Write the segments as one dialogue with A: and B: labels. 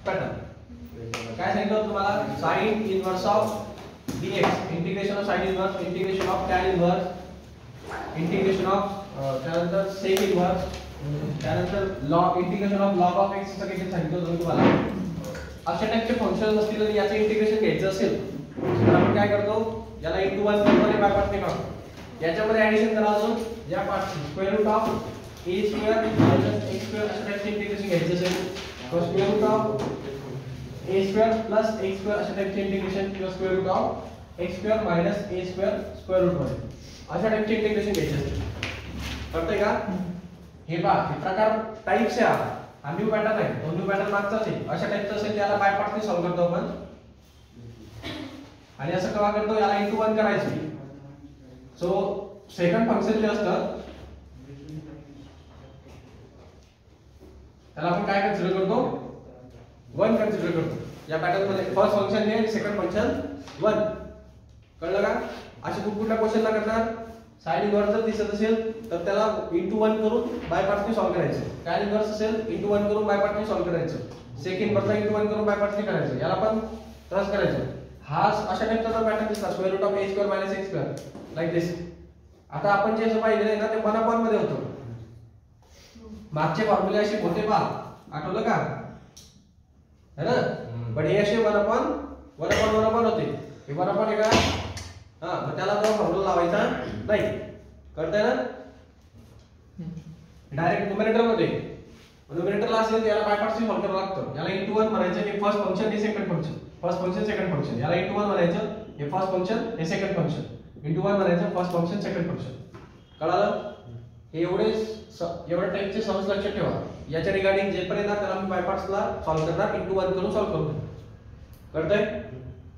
A: Pattern काय सांगितलं तुम्हाला sine inverse of dx integration of sine inverse integration of tan inverse integration of त्यानंतर sec inverse त्यानंतर log integration of log of x असं काही सांगितलं होतं तुम्हाला अशा टाइपचे फंक्शन्स असतील आणि याचे इंटिग्रेशन घ्यायचं असेल तर आपण काय करतो याला * 1 मध्ये बाय पार्ट काढतो याच्यामध्ये ऍडिशन करा अजून या part square root of a square minus x square अशा टाइपचे इंटिग्रेशन घ्यायचं असेल तर square root of a square plus x square अशा टाइपचे इंटिग्रेशन किंवा square root of x square minus a square square root मध्ये अशा टाइपचे इंटिग्रेशन घ्यायचे असेल कळतंय का हे पहा हे प्रकार टाइप्स आहे हा न्यू पॅटर्न आहे तो न्यू पॅटर्न मागचाच आहे अशा टाइपचं असेल त्याला बाय पार्टने सॉल्व्ह करतो आपण आणि असं केव्हा करतो याला * 1 करायचं सो सेकंड फंक्शन जे असतं त्याला आपण काय कन्सिडर करतो 1 कन्सिडर करतो या पॅटर्न मध्ये फर्स्ट फंक्शन हे सेकंड फंक्शन 1 कळलं का असे कुठल्या क्वेश्चनला करणार साइन इनवर्स जर दिसत असेल तर त्याला * 1 करून बाय पार्टने सॉल्व्ह करायचं टॅन इनवर्स असेल * 1 करून बाय पार्टने सॉल्व्ह करायचं सेक इनवर्सला * 1 करून बाय पार्टने करायचं याला पण तसंच करायचं हा अशा टाइपचा पॅटर्न दिसला square root of a square minus x square like this आता आपण जे पाहिलेलं आहे ना ते 1 अपॉन मध्ये होतं मागचे फॉर्म्युले असे होते पहा आठवलं का है ना पण हे असे 1 अपॉन होते हे 1 अपॉन आहे का हां मग त्याला तो फॉर्म्युला लावायचा नाही कळतंय ना डायरेक्ट न्यूमरेटर मध्ये न्यूमरेटरला असेल त्याला बाय पार्टने सॉल्व्ह करावं लागतं याला * 1 म्हणायचं हे फर्स्ट फंक्शन हे second function first function second function याला * 1 म्हणायचं हे फर्स्ट फंक्शन हे सेकंड फंक्शन * 1 म्हणायचं फर्स्ट फंक्शन सेकंड फंक्शन कळालं हे एवढ्या टाइपचे समज लक्षात ठेवा याच्या रिगार्डिंग जे पण येणार त्याला मी बाय पार्ट्सला सॉल्व्ह करणार * 1 करून सॉल्व्ह करतो कळतंय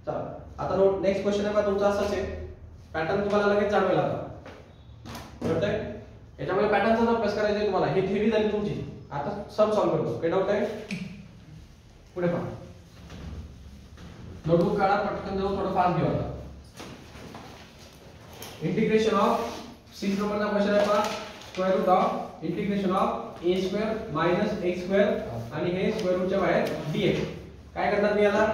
A: चला आता नोट नेक्स्ट क्वेश्चन आहे तुमचा असाच आहे पॅटर्न तुम्हाला लगेच जाणवेल आता कळतंय याच्यामुळे पॅटर्नचा अभ्यास करायचा आहे तुम्हाला हे थेअरी झाली तुमची आता सम सॉल्व्ह करतो काय डाऊट आहे पुढे पहा नोटबुक काढा पटकन जाऊ थोडं फास्ट घेऊ आता इंटिग्रेशन ऑफ 6 नंबरचा क्वेश्चन आहे पहा square root of integration of a square minus x square आणि हे स्क्वेअर रूटच्या बाहेर dx काय करणार मी याला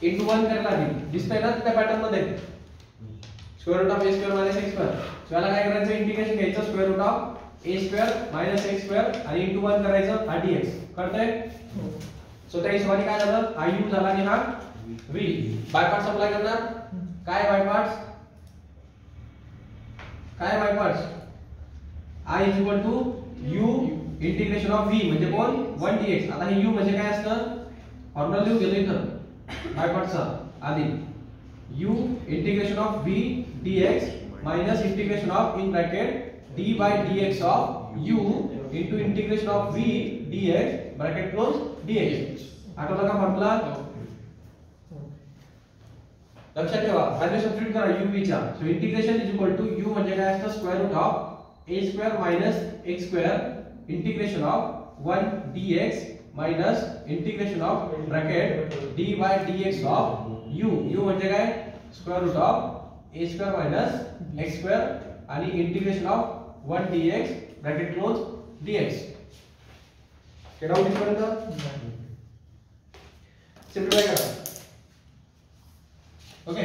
A: * 1 करायला लागेल दिसतंय ना त्या पॅटर्न मध्ये square root of a square minus x square so याला काय करायचं इंटिग्रेशन घ्यायचं square root of a square minus x square आणि * 1 करायचं हा dx कळतंय सो त्या हिशोबाने काय झालं हा u झाला आणि हा v बाय पार्ट्स अप्लाय करणार काय by parts I is equal to u integration of v म्हणजे कोण 1 dx आता हे u म्हणजे काय असतं फॉर्म्युला लिहू गेलो इथं बाय पार्ट्सचा आधी u integration of v dx minus integration of in bracket d by dx of u into integration of v dx bracket close dx आठवलं का फॉर्म्युला लक्षात ठेवा व्हॅल्यू सबस्टिट्यूट करा u च्या so integration is equal to u म्हणजे काय असतं square root of a square minus x square integration of 1 dx minus integration of bracket d by dx of u म्हणजे काय square root of a square minus x square आणि integration of 1 dx bracket close dx के doubt इथपर्यंत simplify करा okay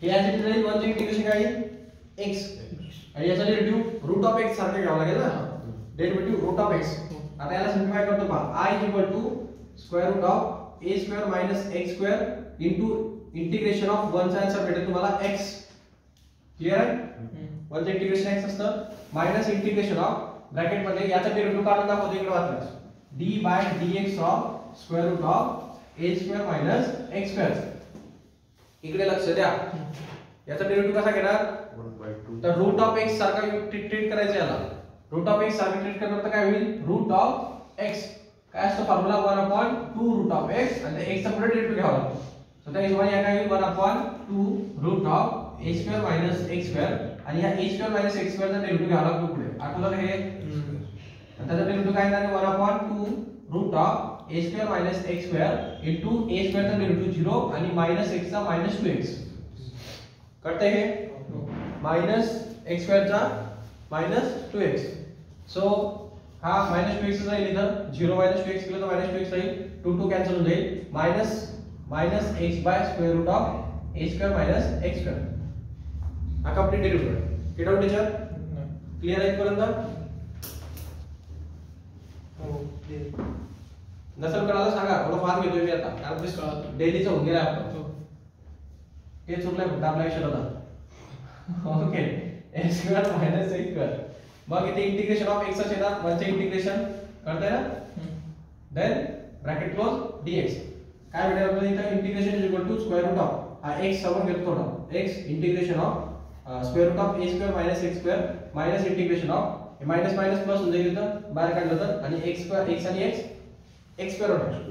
A: हे याचे derive 1 चे integration काय आहे x आणि याचा डेरिव्हेटिव्ह रूट ऑफ x सारखे घ्यावा लागेल ना डेरिव्हेटिव्ह रूट ऑफ x आता याला सिम्प्लिफाय करतो पहा I square root of a square minus x square into integration of 1 चा आन्सर भेटेल तुम्हाला x क्लियर आहे 1 चे इंटिग्रेशन x असतं मायनस इंटिग्रेशन ऑफ ब्रॅकेट मध्ये याचा डेरिव्हेटिव्ह काढून दाखवतो इकडे वाचल्यास d by dx of square root of a square minus x square इकडे लक्ष द्या याचा डेरिव्हेटिव्ह कसा घेणार 1/2 तर रूट ऑफ x सारखा ट्रीट करायचं याला रूट ऑफ x सारखा ट्रीट करणार तर काय होईल रूट ऑफ x काय असतो फॉर्म्युला 1/2 रूट ऑफ x आणि x चा पुढे डेरिव्हेटिव्ह घ्यावा लागतो सो त्या हिशोबाने या काय होईल 1/2 root of a square minus x square आणि या a square minus x square चा डेरिव्हेटिव्ह घ्यावा लागतो पुढे आठवलं का हे त्याचा डेरिव्हेटिव्ह काय येणार 1/2 root of a square minus x square into a square चा डेरिव्हेटिव्ह 0 आणि मायनस x चा मायनस 2x कळतंय हे मायनस x स्क्वेअर चा मायनस 2x सो हा -2x जाईल इथं 0 - 2x केलं तर -2x राहील 2 2 कॅन्सल होऊन जाईल -x by square root of a square minus x square हा कंप्लीट डेरिव्हेटिव्ह आहे हे डाऊट टीचर क्लियर आहे इथपर्यंत
B: हो
A: नसेल कळालं सांगा थोडं फार घेतोय मी आता कारण ते डेलीचं होऊन गेलं आपण हे चुकलंय फक्त आपल्या विषयात होता okay x square minus x square मग इथे इंटिग्रेशन ऑफ x चं येणार वरचे इंटिग्रेशन कळतंय ना देन ब्रॅकेट क्लोज dx काय भेटेल आपल्याला इथे integration is equal to square root of हा x समोर घेतो थोडा x integration of square root of a square minus x square minus integration of हे मायनस मायनस प्लस होऊन जाईल इथं बाहेर काढलं तर आणि x स्क्वेअर x आणि x x स्क्वेअर होणार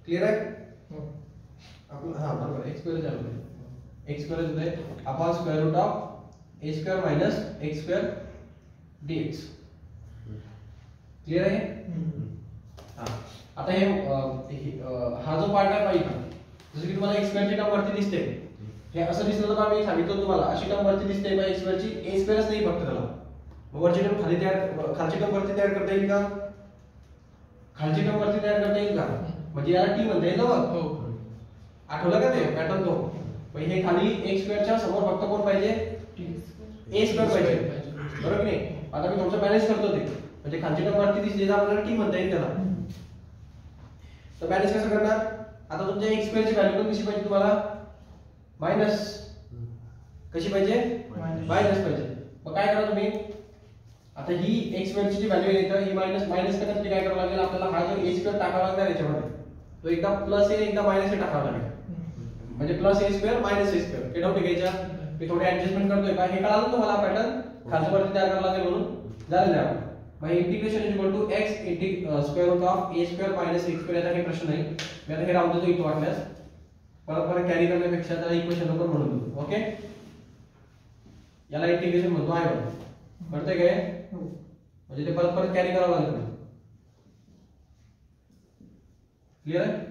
A: क्लियर आहे आपण हां बरोबर x स्क्वेअर झालं x स्क्वेअर होते upon square root of a square minus x square dx clear आहे हां आता हे हा जो पार्ट आहे पाहिजे जसं की तुम्हाला x स्क्वेअर ची टर्म वरती दिसते हे असं दिसलं तर मी सांगितलं तुम्हाला अशी टर्म वरती दिसते मग x स्क्वेअर ची a स्क्वेअरच नाही फक्त त्याला मग वरची टर्म खाली खालची टर्म वरती तयार करता येईल का खालची टर्म वरती तयार करता येईल का म्हणजे याला t म्हणता येईल ना बघ हो आठवलं का ते पॅटर्न तो मग हे खाली x स्क्वेअरच्या समोर फक्त कोण पाहिजे a स्क्वेअर पाहिजे बरोबर की नाही आता मी थोडंसं मॅनेज करतो ते म्हणजे खालची टर्म वरती दिसली तर आपल्याला t म्हणता येईल त्याला तर मॅनेज कसं करणार आता तुमच्या x स्क्वेअर ची व्हॅल्यू पण कशी पाहिजे तुम्हाला मायनस कशी पाहिजे मायनस पाहिजे मग काय करा तुम्ही आता ही x स्क्वेअर ची व्हॅल्यू येते ही मायनस करण्यासाठी काय करावं लागेल आपल्याला हा जो a स्क्वेअर टाकावा लागणार याच्यामध्ये तो एकदा प्लस a एकदा मायनस a टाकावा लागेल म्हणजे plus a square minus a square हे डाऊट घ्यायचा मी थोडे ऍडजस्टमेंट करतोय का हे कळालं तुम्हाला पॅटर्न खालच्या वरती तयार करावं लागेल म्हणून झालेलं आहे मग integration is equal to x square root of a square minus x square याचा काही प्रश्न नाही मी आता हे राहू देतो इथं वाटल्यास परत कॅरी करण्यापेक्षा त्याला इक्वेशन नंबर म्हणून देतो ओके याला इंटिग्रेशन म्हणतो आहे कळतंय काय म्हणजे ते परत कॅरी करावं लागेल क्लियर आहे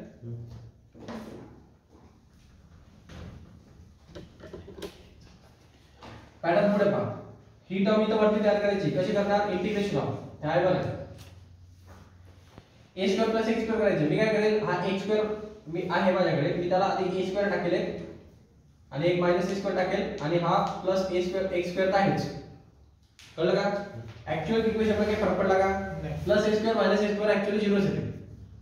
A: पॅटर्न पुढे पहा ही टर्म इथं वरती तयार करायची कशी करणार इंटिग्रेशन ऑफ हे आहे बघा a square plus x square करायचे मी काय करेल हा x स्क्वेअर मी आहे माझ्याकडे मी त्याला आधी a स्क्वेअर टाकेल आणि एक मायनस a स्क्वेअर टाकेल आणि हा plus a square x square तर आहेच कळलं का ऍक्च्युअल इक्वेशन मध्ये काही फरक पडला का plus a square minus a square actually 0 येते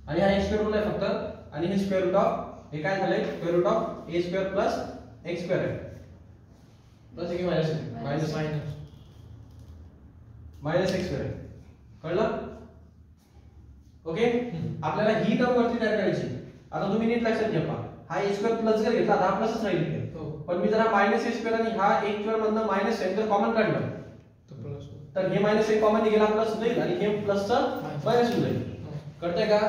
A: आणि हा x स्क्वेअर रूट आहे फक्त आणि हे स्क्वेअर रूट ऑफ हे काय झालंय square root of a square plus x square आहे प्लस की मायनस x स्क्वेअर कळलं ओके आपल्याला ही टर्म वरती तयार करायची आता तुम्ही नीट लक्षात घ्या पहा हा a स्क्वेअर प्लस जर घेतला तर हा प्लसच राहील इथे पण मी जर हा मायनस a स्क्वेअर आणि हा a स्क्वेअर मधनं मायनस साइन जर कॉमन काढलं तर हे मायनस एक कॉमन निघेला प्लस होईल आणि हे प्लसचा मायनस होईल कळतंय का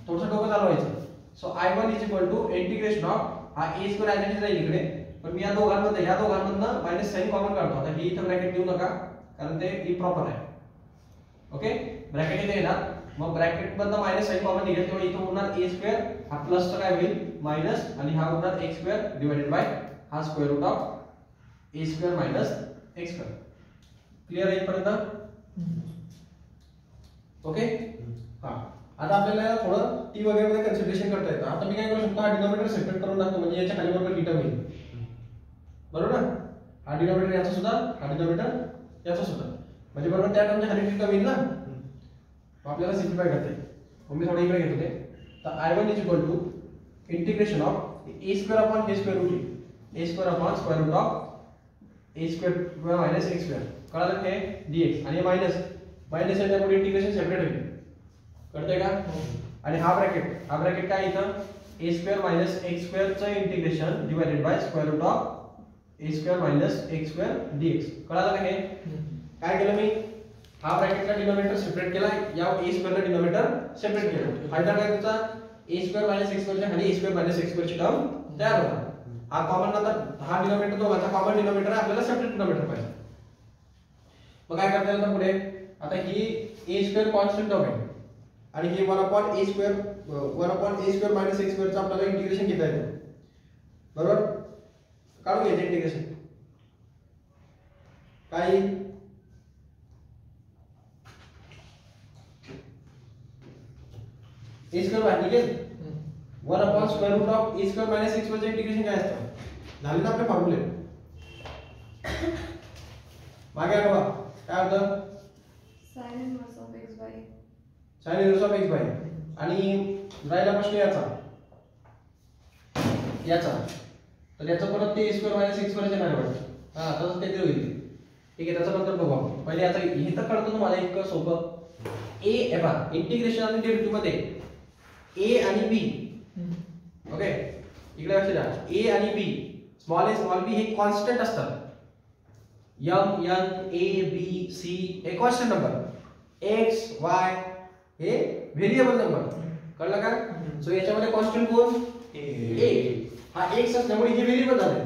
A: थोडंसं डोकं चालवायचं so i1 is equal to integration of हा a square as it is राहील इकडे पण मी या दोघांमधनं मायनस साइन कॉमन काढतो आता ही इथं ब्रॅकेट देऊ नका कारण ते इम्प्रॉपर आहे ओके ब्रॅकेट इथे येणार मग ब्रॅकेट मधनं मायनस साइन कॉमन निघेल तेव्हा इथं होणार a स्क्वेअर हा प्लसचा काय होईल मायनस आणि हा होणार x स्क्वेअर डिवाइडेड बाय हा square root of a square minus x square clear आहे इथपर्यंत ओके हा आता आपल्याला थोडं t वगैरे मध्ये कन्सिडरेशन करता येतं आता मी काय करू शकतो हा डिनॉमिनेटर सेपरेट करून टाकतो म्हणजे याच्या खाली बरोबर थीटा होईल बरोबर ना हा डिनॉमिनेटर याचा सुद्धा हा डिनॉमिनेटर याचा सुद्धा म्हणजे बरोबर त्या टर्मच्या खाली थीटा होईल ना आपल्याला सिम्प्लिफाय करता येईल मग मी थोडं इकडे घेतो ते तर i1 is equal to integration of a square upon a square root a square upon square root of a square minus x square कळालं हे dx आणि मायनस आहे त्यामुळे इंटिग्रेशन सेपरेट होईल कळतंय का आणि हा ब्रॅकेट काय इथं a square minus x square चं integration divided by square root of a square minus x square dx कळालं का हे काय केलं मी हा ब्रॅकेटचा डिनॉमिनेटर सेपरेट केला या a स्क्वेअरला डिनॉमिनेटर सेपरेट केलं फायदा काय त्याचा a स्क्वेअर मायनस x स्क्वेअरच्या खाली a स्क्वेअर मायनस x स्क्वेअरची टर्म तयार होणार हा कॉमन नंतर हा डिनॉमिनेटर दोघांचा कॉमन डिनॉमिनेटर आहे आपल्याला सेपरेट डिनॉमिनेटर पाहिजे मग काय करता येईल पुढे आता ही a स्क्वेअर कॉन्स्टंट टर्म आहे आणि ही 1 upon a square minus x स्क्वेअरचं आपल्याला इंटिग्रेशन घेता येतं बरोबर काढून घ्यायचं इंटिग्रेशन काय ए स्क्वेअर बाहेर निघेल 1 upon square root of A square minus X स्क्वेअरचे इंटिग्रेशन काय असतं झाले ना आपले फॉर्म्युले मागे आहे बघा काय होतं
B: sin inverse of x by
A: sin inverse of x by आणि राहिला प्रश्न याचा तर याचा परत ते a स्क्वेअर मायनस x स्क्वेअरचे नाही वाटतं हां तसंच काहीतरी होईल ठीक आहे त्याचं नंतर बघू आपण पहिले याचा हे तर कळतं तुम्हाला इतकं सोपं a हे बघा इंटिग्रेशन आणि डेरिव्हेटिव्ह मध्ये a आणि b ओके इकडे लक्ष द्या a आणि b स्मॉल b हे कॉन्स्टंट असतात m n a b c हे कॉन्स्टंट नंबर x y हे व्हेरिएबल नंबर कळलं का सो याच्यामध्ये कॉन्स्टंट कोण a हा x असल्यामुळे हे व्हेरिएबल झाले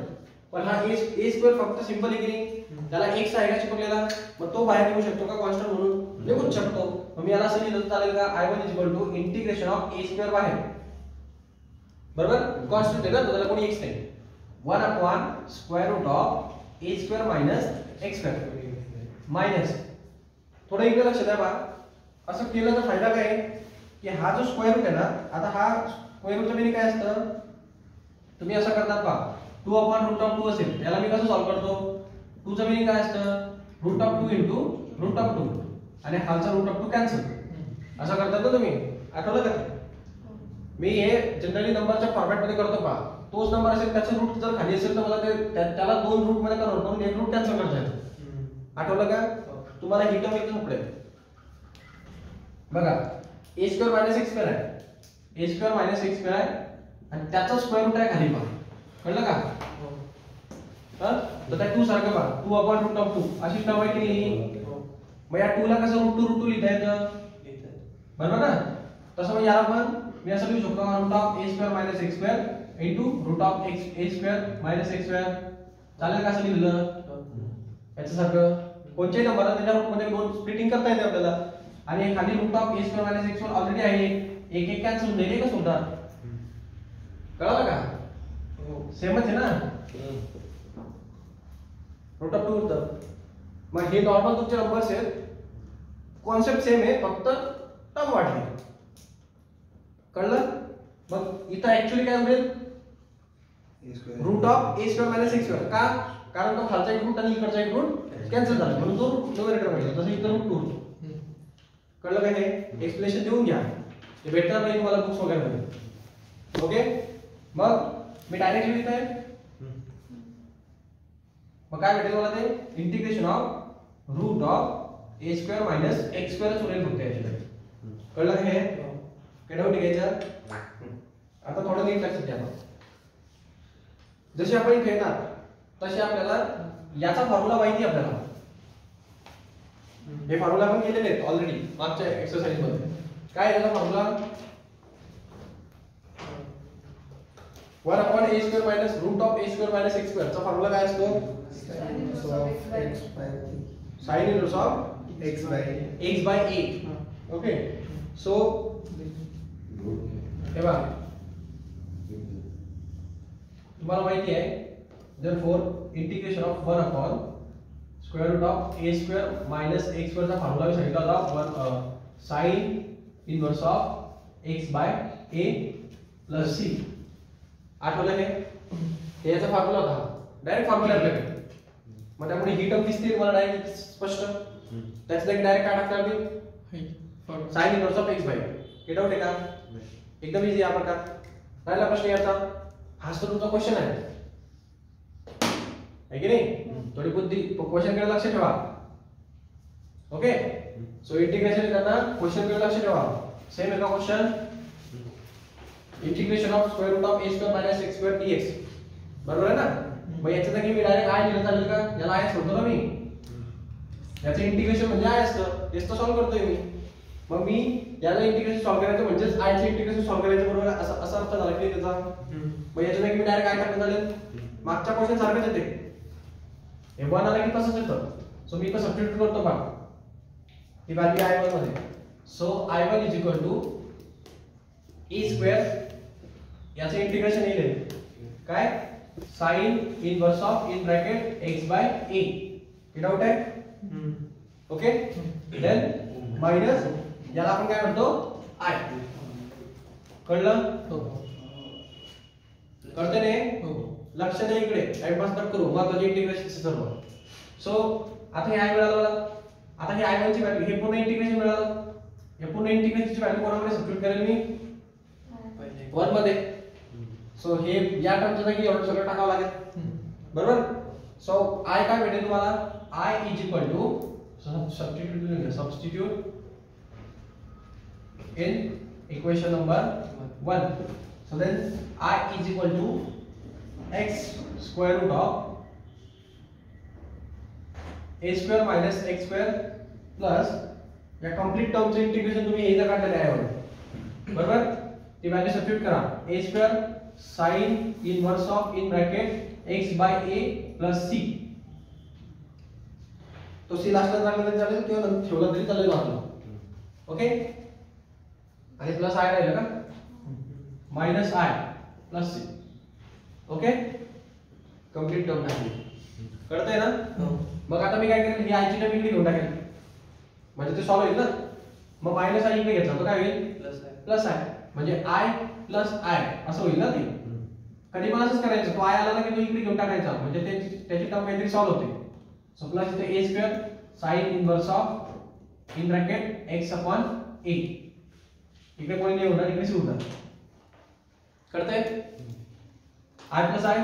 A: पण हा a स्क्वेअर फक्त सिंपल इग्निंग त्याला x आहे का शिकवलेला मग तो बाहेर निघू शकतो का कॉन्स्टंट म्हणून निघू शकतो मग मी याला असं लिहिलं चालेल का i1 integration of a square बाहेर बरोबर कॉन्स्टंट आहे ना त्याला कोणी x नाही 1 upon square root of a square minus x square minus थोडं इकडे लक्ष द्या बा असं केलं तर फायदा काय की हा जो स्क्वेअर रूट आहे ना आता हा स्क्वेअर रूटचं मीनिंग काय असतं तुम्ही असं करतात पहा 2 अपॉन रूट ऑफ 2 असेल याला मी कसं सॉल्व करतो 2 चं मीनिंग काय असतं root of 2 into root of 2 आणि खालचा रूट ऑफ 2 कॅन्सल असं करतात ना तुम्ही आठवलं का मी हे जनरली नंबरच्या फॉर्मॅट मध्ये करतो पहा तोच नंबर असेल त्याचं रूट जर खाली असेल तर मला ते त्याला दोन रूट मध्ये कन्वर्ट करून एक रूट कॅन्सल करता येतं आठवलं का तुम्हाला ही टर्म एकदम पुढे बघा a square minus x square आहे a square minus x square आहे आणि त्याचा स्क्वेअर रूट आहे खाली पहा कळलं का तर त्या 2 सारखं पहा 2 अपॉन रूट ऑफ 2 अशी टर्म आहे की नाही मग या 2 ला कसं रूट 2 लिहिता येतं बरोबर ना तसं मग याला पण मी असं लिहू शकतो root of a square minus x square into root of x a square minus x square चालेल का असं लिहिलं याच्यासारखं कोणत्याही नंबरला त्याच्या रूट मध्ये दोन स्प्लिटिंग करता येते आपल्याला आणि खाली root of a square minus x square already आहे एक एक कॅन्सल होऊन जाईल एकच होणार कळलं का सेमच आहे ना रूट ऑफ 2 होतं मग हे नॉर्मल तुमचे नंबर्स आहेत कॉन्सेप्ट सेम आहे फक्त टर्म वाढली कळलं मग इथं ऍक्च्युअली काय होईल root of a square minus x square का कारण तो खालचा एक रूट आणि इकडचा एक रूट कॅन्सल झाला म्हणून तो न्यूमरेटर मिळतो तसं इथं रूट 2 होतो कळलं का हे एक्सप्लेनेशन देऊन घ्या ते भेटणार नाही तुम्हाला बुक्स वगैरे मध्ये ओके मग मी डायरेक्ट लिहित आहे मग काय भेटेल मला ते integration of root of a square minus x square उरेल फक्त याच्याकडे कळलं का हे काय डाऊट घ्यायचं आता थोडं नीट लक्षात घ्या जसे आपण इथे येणार तसे आपल्याला याचा फॉर्म्युला माहिती आपल्याला हे फॉर्म्युला आपण केलेले आहेत ऑलरेडी मागच्या एक्सरसाइज मध्ये काय आहे त्याचा formula 1 upon a square minus root of a square minus x square चा फॉर्म्युला काय असतो sin inverse of x by a okay so हे बघा तुम्हाला माहिती आहे therefore integration of 1 upon square root of a square minus x square चा formula मी सांगितला होता sin inverse of x by a plus c आठवलं हे याचा फॉर्म्युला होता डायरेक्ट फॉर्म्युला आपल्याकडे मग त्यामुळे ही टर्म दिसते मला डायरेक्ट स्पष्ट त्याच जागी डायरेक्ट काय टाकणार मी sin inverse of x by gate out आहे का एकदम इझी आहे प्रकार राहिला प्रश्न याचा हाच तर तुमचा क्वेश्चन आहे की नाही थोडी बुद्धी क्वेश्चन कडे लक्ष ठेवा ओके सो इंटिग्रेशन करताना क्वेश्चन कडे लक्ष ठेवा सेम आहे का question integration of square root of a square minus x square dx बरोबर आहे ना मग याच्या जागी मी डायरेक्ट i लिहिलं चालेल का याला i सोडतो ना मी याचं इंटिग्रेशन म्हणजे i असतं तेच तर सॉल्व्ह करतोय मी मग मी याला इंटिग्रेशन सॉल्व्ह करायचं म्हणजे i चे इंटिग्रेशन सॉल्व्ह करायचं बरोबर असा अर्थ झाला की त्याचा मग याच्या जागी मी डायरेक्ट i टाकलं चालेल मागच्या क्वेश्चन सारखंच येते हे 1 आला की तसंच येतं सो मी इथं सबस्टिट्यूट करतो पहा ही व्हॅल्यू i1 मध्ये so i1 is equal to a square याचे इंटिग्रेशन येईल काय sin inverse of in bracket x by a get out आहे ओके देन मायनस याला आपण काय म्हणतो i कळलं?
C: हो.
A: कळते नाही?
C: हो.
A: लक्ष द्या इकडे, टाइमपास नका करू. महत्वाचे इंटिग्रेशन सर्व. सो आता हे आय मिळालं मला. आता हे आय1 ची व्हॅल्यू, हे पूर्ण इंटिग्रेशन मिळालं. हे पूर्ण इंटिग्रेशनची व्हॅल्यू कोणामध्ये सबस्टिट्यूट करेल मी? 1 मध्ये. सो हे या टर्मच्या जागी एवढं सगळं टाकावं लागेल. बरोबर? सो आय काय भेटेल तुम्हाला? I is equal to substitute in equation number 1. So then I is equal to x square root of a square minus x square plus या कंप्लीट टर्मचं इंटिग्रेशन तुम्ही इथं काढलेलं आहे बरोबर. ती व्हॅल्यू सबस्टिट्यूट करा. a square sin inverse of in bracket x by a plus c. तो c लास्टला टाकला तरी चालेल किंवा नंतर ठेवला तरी चालेल बाजूला. ओके. आणि प्लस आय राहिलं का? Minus I plus C. Okay. Complete term टाकली. कळतंय ना? मग आता मी काय करेल, ही आयची टर्म इकडे घेऊन टाकेल म्हणजे ते सॉल्व्ह होईल ना. मग मायनस आय इकडे घेतला तर काय होईल? Plus I. म्हणजे आय प्लस आय असं होईल ना ते. कधी पण असंच करायचं. तो आय आला ना की तो इकडे घेऊन टाकायचा म्हणजे त्याची टर्म काहीतरी सॉल्व्ह होते. सो प्लस इथे a square sin inverse of in bracket x upon a. इकडे कोणी नाही होणार, इकडे सी होणार. कळतंय? i plus i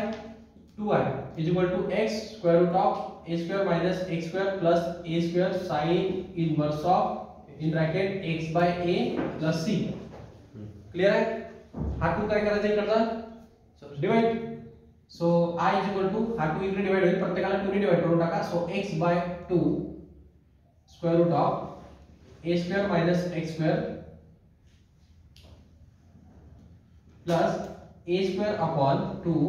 A: 2i is equal to x square root of a square minus x square plus a square sin inverse of in bracket x by a plus c. Clear आहे? हा 2 काय करायचा इकडचा? Divide. So i is equal to हा 2 इकडे divide होईल, प्रत्येकाला 2 ने डिवाइड करून टाका. So x by 2 square root of a square minus x square plus a square upon 2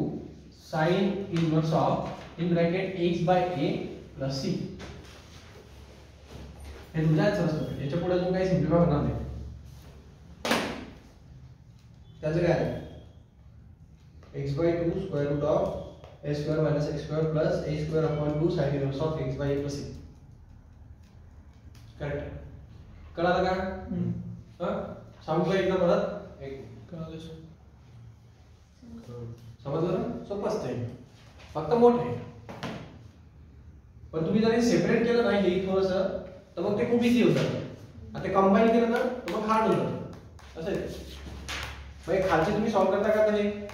A: sin inverse of in bracket x by a plus c. हे तुझ्याच असतं. याच्या पुढे अजून काही सिम्प्लिफाय होणार नाही. त्याचं काय आहे? x by 2 square root of a square minus x square plus a square upon 2 sin inverse of x by a plus c. Correct. कळालं का? हां सांगू का एकदा परत?
C: कळालं सर.
A: समजलं ना? सोपं असतं. फक्त मोठं आहे. पण तुम्ही जर हे सेपरेट केलं ना हे थोडंसं तर मग ते खूप इझी होतं. आता ते कंबाईन केलं ना तर मग हार्ड होतं. असं आहे. मग खालचे तुम्ही सॉल्व करता का ते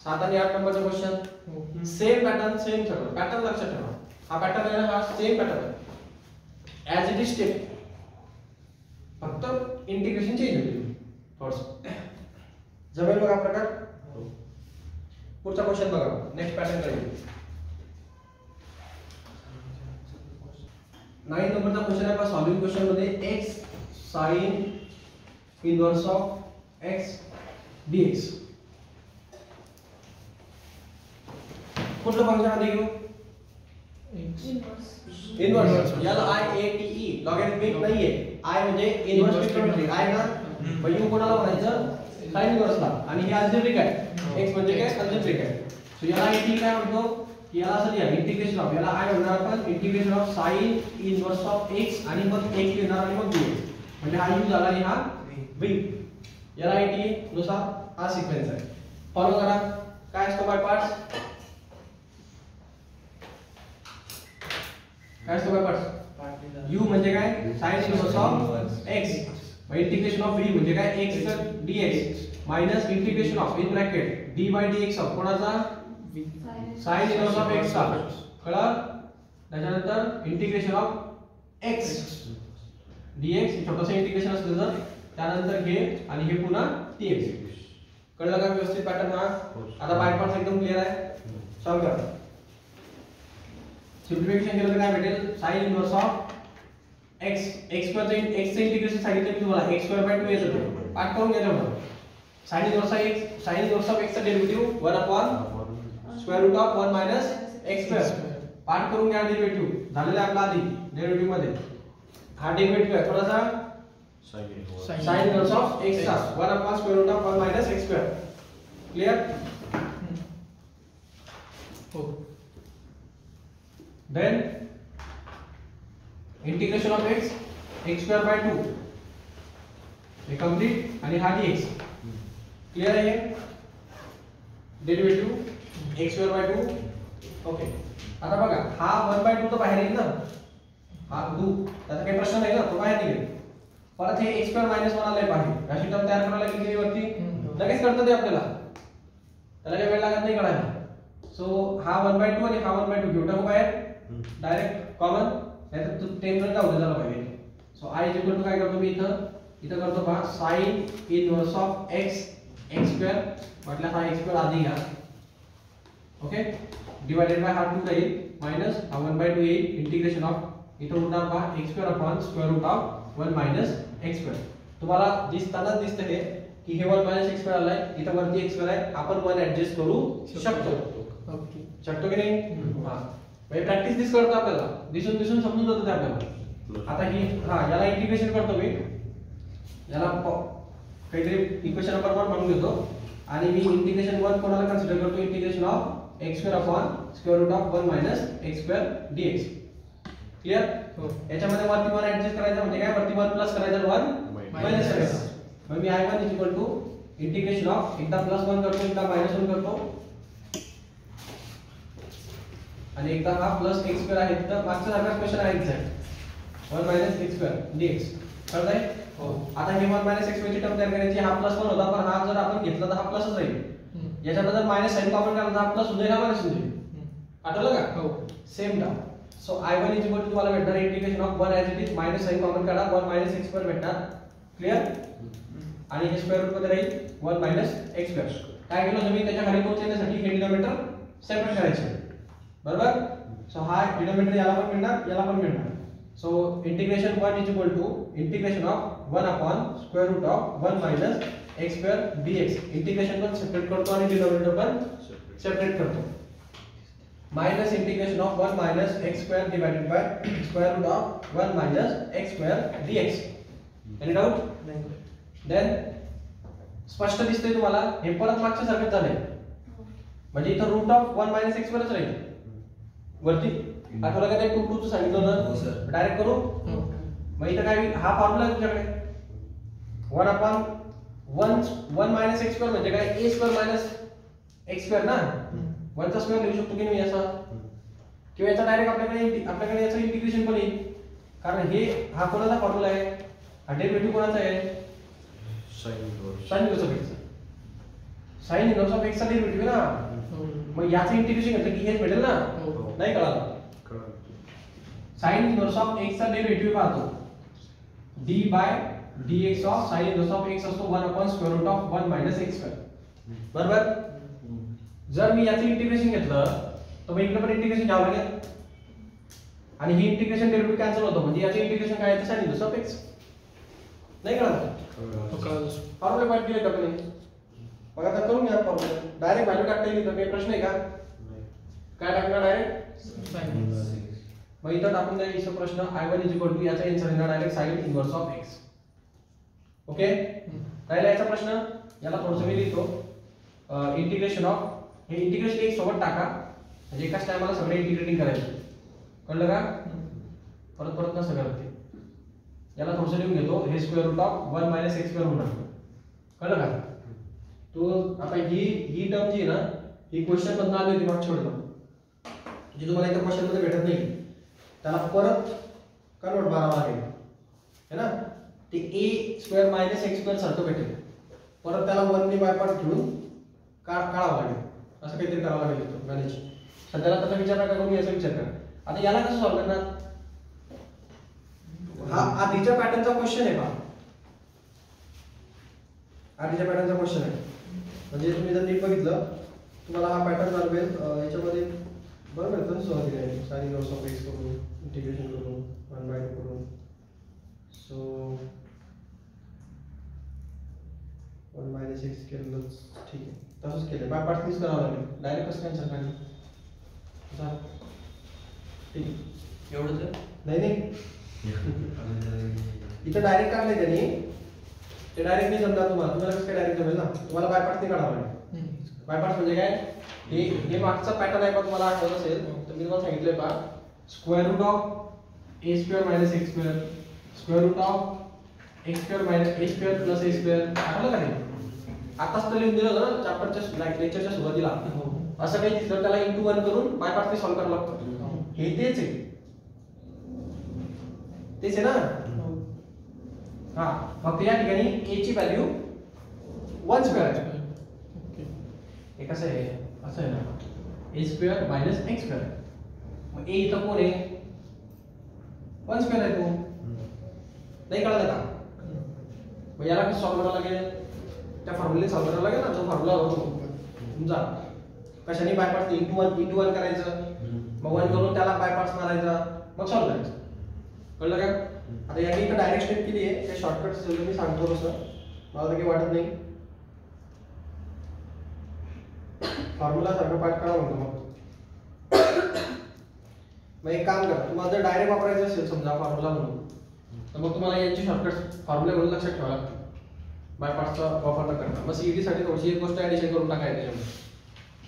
A: 7 आणि 8 नंबरचा क्वेश्चन सेम पॅटर्न सेम सगळं पॅटर्न लक्षात ठेवा. हा पॅटर्न आहे ना, हा सेम पॅटर्न आहे ॲज इट इज स्टेप. फक्त इंटिग्रेशन चेंज होईल थोडंसं. जमेल बघा प्रकार. पुढचा क्वेश्चन बघा. नेक्स्ट पॅटर्न कडे 9 नंबरचा क्वेश्चन आहे. आपला सॉल्व्हिंग क्वेश्चन मध्ये x sin inverse of x dx. कुठलं फंक्शन आधी घेऊ? इनवर्स. याला i a t e logarithmic नाहीये. i म्हणजे इनवर्स ट्रिग्नोमेट्रिक आहे ना. मग u कोणाला म्हणायचं? sin इनवर्सला. आणि हे अल्जेब्रिक आहे. x म्हणजे काय? अल्जेब्रिक आहे. सो याला a t काय म्हणतो? याला असं लिहा इंटिग्रेशन ऑफ. याला i म्हणणार आपण integration of sin inverse of x आणि मग x लिहिणार आणि मग dx. म्हणजे हा u झाला आणि हा v. याला a t नुसार हा सिक्वेन्स आहे. फॉलो करा. काय असतो बाय पार्ट्स? काय असतो बाय पार्ट्स? u म्हणजे काय? sin inverse of x. मग इंटिग्रेशन ऑफ v म्हणजे काय? x चा dx minus integration of in bracket d by dx of कोणाचा? sin इनवर्स ऑफ x चा. कळलं? त्याच्यानंतर इंटिग्रेशन ऑफ x dx छोटंसं इंटिग्रेशन असतं तर त्यानंतर हे आणि हे पुन्हा dx. कळलं का व्यवस्थित पॅटर्न हा? आता बाय पार्ट्स एकदम क्लियर आहे. सॉल्व करा. सिम्प्लिफिकेशन केलं तर काय भेटेल? sin inverse of x x square x चे इंटिग्रेशन सांगितलं मी तुम्हाला x स्क्वेअर बाय 2 येत होतं. पार्ट करून घ्या तेवढं. sin inverse of x sin inverse of x चा derivative 1 upon square root of 1 minus x square. Part करून घ्या डेरिव्हेटिव्ह झालेला आपला आधी डेरिव्हेटिव्ह मध्ये. हा डेरिव्हेटिव्ह आहे थोडासा sin इनवर्स ऑफ x चा 1 upon square root of 1 minus x square. Clear?
C: हो.
A: then integration of x square by 2 हे complete आणि हा dx. क्लियर आहे हे derivative x square by 2 okay आता बघा हा 1/2 तर बाहेर येईल ना हा 2 त्याचा काही प्रश्न नाही ना तो बाहेर निघेल परत हे x स्क्वेअर मायनस 1 आलंय बाहेर अशी टर्म तयार करायला किती वरती लगेच करता ते आपल्याला त्याला काही वेळ लागत नाही करायला सो हा 1/2 आणि हा 1/2 घेऊ टाकू बाहेर डायरेक्ट कॉमन नाहीतर तू टेम्परेचर जाऊ द्यायला पाहिजे सो i काय करतो मी इथं करतो पहा sin inverse of x x square म्हटलं हा x स्क्वेअर आधी घ्या ओके डिवाइडेड बाय हा 2 राहील मायनस हा 1/2 येईल इंटिग्रेशन ऑफ इथं उरणार पहा x square upon square root of 1 minus x square तुम्हाला दिसतानाच दिसतं हे की हे 1 मायनस x स्क्वेअर आलाय इथं वरती x स्क्वेअर आहे आपण 1 ऍडजस्ट करू शकतो की नाही हां म्हणजे प्रॅक्टिस दिस करतो आपल्याला दिसून समजून जातं ते आपल्याला आता ही याला इंटिग्रेशन करतो मी याला काहीतरी इक्वेशन नंबर 1 म्हणून घेतो आणि मी इंटिग्रेशन 1 कोणाला कन्सिडर करतो integration of x square upon square root of 1 minus x square dx clear याच्यामध्ये वरती 1 ऍडजस्ट करायचं म्हणजे काय वरती 1 प्लस करायचं 1 मायनस करायचं मग मी i1 इंटिग्रेशन ऑफ एकदा प्लस 1 करतो एकदा मायनस 1 करतो आणि एकदा हा प्लस x स्क्वेअर आहे तर मागचा सारखाच क्वेश्चन आहे exact 1 minus x square dx कळतंय हो आता हे 1 मायनस x ची टर्म तयार करायची हा प्लस 1 होता पण हा जर आपण घेतला तर हा प्लसच राहील याच्यात जर मायनस साइन कॉमन काढला तर हा प्लस होईल हा मायनस होईल आठवलं का हो सेम टर्म सो i1 तुम्हाला भेटणार integration of 1 as it is minus sine common काढा 1 मायनस x स्क्वेअर भेटणार क्लियर आणि हे स्क्वेअर रूट मध्ये राहील 1 मायनस x स्क्वेअर काय केलं तुम्ही त्याच्या खाली पोहोचण्यासाठी हे डिनोमिनेटर सेपरेट करायचे बरोबर सो हा डिनोमिनेटर याला पण मिळणार so integration 1 is equal to integration of 1 upon square root of 1 minus x square dx integration पण सेपरेट करतो आणि डिनोमिनेटर पण सेपरेट करतो minus integration of 1 minus x square divided by square root of 1 minus x square dx any doubt then स्पष्ट दिसतंय तुम्हाला हे परत मागच्या सारखंच झालंय म्हणजे इथं रूट ऑफ 1 मायनस x स्क्वेअरच राहील वरती आठवलं का ते 2 2 चं सांगितलं होतं डायरेक्ट करू मग इथं काय हा फॉर्म्युला आहे तुझ्याकडे 1 अपॉन 1 मायनस x स्क्वेअर म्हणजे काय a square minus x square ना 1 चा स्क्वेअर लिहू शकतो की नाही असा किंवा याचा डायरेक्ट आपल्याकडे याचं इंटिग्रेशन पण येईल कारण हे हा कोणाचा फॉर्म्युला आहे हा डेरिव्हेटिव्ह कोणाचा आहे sin inverse of x sin inverse of x चा डेरिव्हेटिव्ह ना मग याचं इंटिग्रेशन घेतलं की हेच भेटेल ना नाही कळालं sin इनवर्स ऑफ x चा डेरिव्हेटिव्ह पाहतो d by dx of sin inverse of x असतो 1 upon square root of 1 minus x square बरोबर जर मी याचं इंटिग्रेशन घेतलं तर मग इकडे पण इंटिग्रेशन घ्यावं लागेल आणि हे इंटिग्रेशन डेरिव्हेटिव्ह कॅन्सल होतो म्हणजे याचं इंटिग्रेशन काय आहे sin इनवर्स ऑफ x नाही कळलं फॉर्म्युला पाठ केले का तुम्ही मग आता करून घ्या फॉर्म्युला डायरेक्ट व्हॅल्यू टाकता येईल काही प्रश्न आहे का काय टाकणार डायरेक्ट मग इथं टाकून द्या इथं प्रश्न i1 याचा आन्सर येणार direct sin inverse of x okay राहिला याचा प्रश्न याला थोडंसं मी लिहितो इंटिग्रेशन ऑफ हे इंटिग्रेशन एक सोबत टाका म्हणजे एकाच टायमाला सगळे इंटिग्रेटिंग करायचं कळलं का परत नसं करते याला थोडंसं लिहून घेतो हे square root of 1 minus x square होणार कळलं का तो आता ही टर्म जी आहे ना ही क्वेश्चन मधून आली होती मागच्या वेळेला जी तुम्हाला इथे क्वेश्चन मध्ये भेटत नाही त्याला परत कन्वर्ट करावं लागेल है ना ते a square minus x square सारखं भेटेल परत त्याला 1 ने बाय पार्ट घेऊन काढावं लागेल असं काहीतरी करावं लागेल मॅनेज सध्याला त्याचा विचार नका करून याचा विचार करा आता याला कसं सॉल्व्ह करणार हा आधीच्या पॅटर्नचा क्वेश्चन आहे पहा आधीच्या पॅटर्नचा क्वेश्चन आहे म्हणजे तुम्ही जर नीट बघितलं तुम्हाला हा पॅटर्न जाणवेल याच्यामध्ये बरोबर आहे सुरुवातीला आहे sin इनवर्स ऑफ x करून इंटिग्रेशन करून 1/2 करून सो 1 मायनस x केलं ठीक आहे तसंच केलं बाय पार्टनीच करावं लागेल डायरेक्ट कसं कॅन्सल करायचं ठीक आहे एवढंच नाही इथं डायरेक्ट काढलंय त्यांनी ते डायरेक्ट नाही जमणार तुम्हाला कसं काय डायरेक्ट जमेल ना तुम्हाला बाय पार्ट नाही काढावं लागेल बाय पार्ट म्हणजे काय हे मागचा पॅटर्न आहे का तुम्हाला आठवत असेल तर मी तुम्हाला सांगितलंय पहा square root of a square minus x square square root of x square minus a square plus a square आठवलं का नाही आताच तर लिहून दिलं होतं ना चॅप्टरच्या लेक्चरच्या सुरुवातीला. असं काही दिसलं त्याला इंटू 1 करून बाय पार्ट्स सॉल्व्ह करावं लागतं. हे तेच आहे ना. हा फक्त या ठिकाणी a ची व्हॅल्यू 1 स्क्वेअर आहे. हे कसं आहे असं आहे ना a square minus x square. मग a इथं कोण आहे 1 स्क्वेअर आहे तो. नाही कळलं का? मग याला कसं सॉल्व्ह करावं लागेल त्या फॉर्म्युले सॉल्व्ह करावं लागेल ना. जो फॉर्म्युला होतो तुमचा कशाने बाय पार्ट्स इंटू 1 करायचं मग 1 करून त्याला बाय पार्ट्स मारायचा मग सॉल्व्ह करायचं. कळलं का? आता याने इथं डायरेक्ट स्टेप केली आहे. ते शॉर्टकट मी सांगतो तसं मला तर काही वाटत नाही. फॉर्म्युला सारखं पाठ करा म्हणतो मग एक काम करा. तुम्हाला जर डायरेक्ट वापरायचं असेल समजा फॉर्म्युला म्हणून तर मग तुम्हाला यांची शॉर्टकट फॉर्म्युला म्हणून लक्षात ठेवावं लागतं बाय पार्ट्सचा वापर न करता. मग सीईटी साठी थोडीशी एक गोष्ट ऍडिशन करून टाकायची त्याच्यामध्ये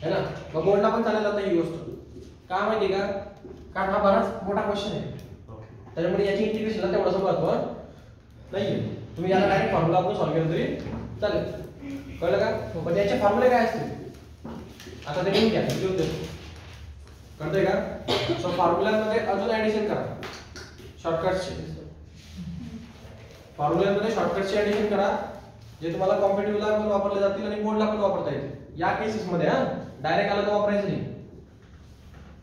A: है ना. मग बोर्डला पण चालेल आता ही गोष्ट का माहिती का? कारण हा बराच मोठा क्वेश्चन आहे त्याच्यामुळे याची इंटिग्रेशनला तेवढं महत्व नाहीये. तुम्ही याला डायरेक्ट फॉर्म्युला आपण सॉल्व्ह केलं तरी चालेल. कळलं का? पण याचे फॉर्म्युले काय असतील आता ते लिहून घ्या. लिहून देतो कळतंय का? सो फॉर्म्युलामध्ये अजून ऍडिशन करा शॉर्टकट्सचे. फॉर्म्युलामध्ये शॉर्टकट्सचे ऍडिशन करा जे तुम्हाला कॉम्पिटिटिव्हला पण वापरले जातील आणि बोर्डला पण वापरता येतील. या केसेसमध्ये डायरेक्ट आलं तर वापरायचं नाही.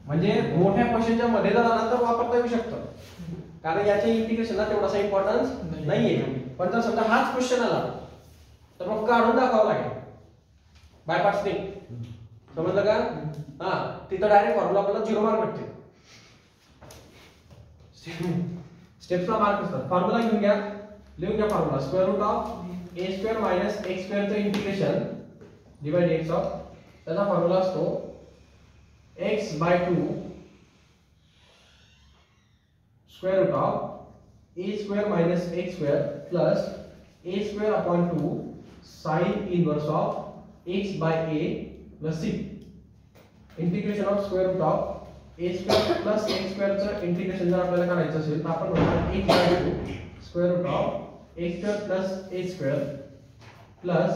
A: म्हणजे मोठ्या क्वेश्चनच्या मध्ये जर आला तर वापरता येऊ शकतं कारण याच्या इंटिग्रेशनला तेवढासा इम्पॉर्टन्स नाहीये. पण जर समजा हाच क्वेश्चन आला तर मग काढून दाखवावं लागेल बाय पार्ट्स नाही. समजलं का? हा तिथं डायरेक्ट फॉर्म्युला आपल्याला 0 मार्क भेटते. स्टेप्सला मार्क असतात. फॉर्म्युला घेऊन घ्या. लिहून घ्या formula square root of a square minus x square चं इंटिग्रेशन डिवाइड x ऑफ त्याचा फॉर्म्युला असतो x by 2 square root of a square minus x square plus a square upon 2 sine inverse of x by a plus c. Integration of square root of a square plus x square चं integration जर आपल्याला करायचं असेल तर आपण म्हणतो x by 2 square root of x square plus a square plus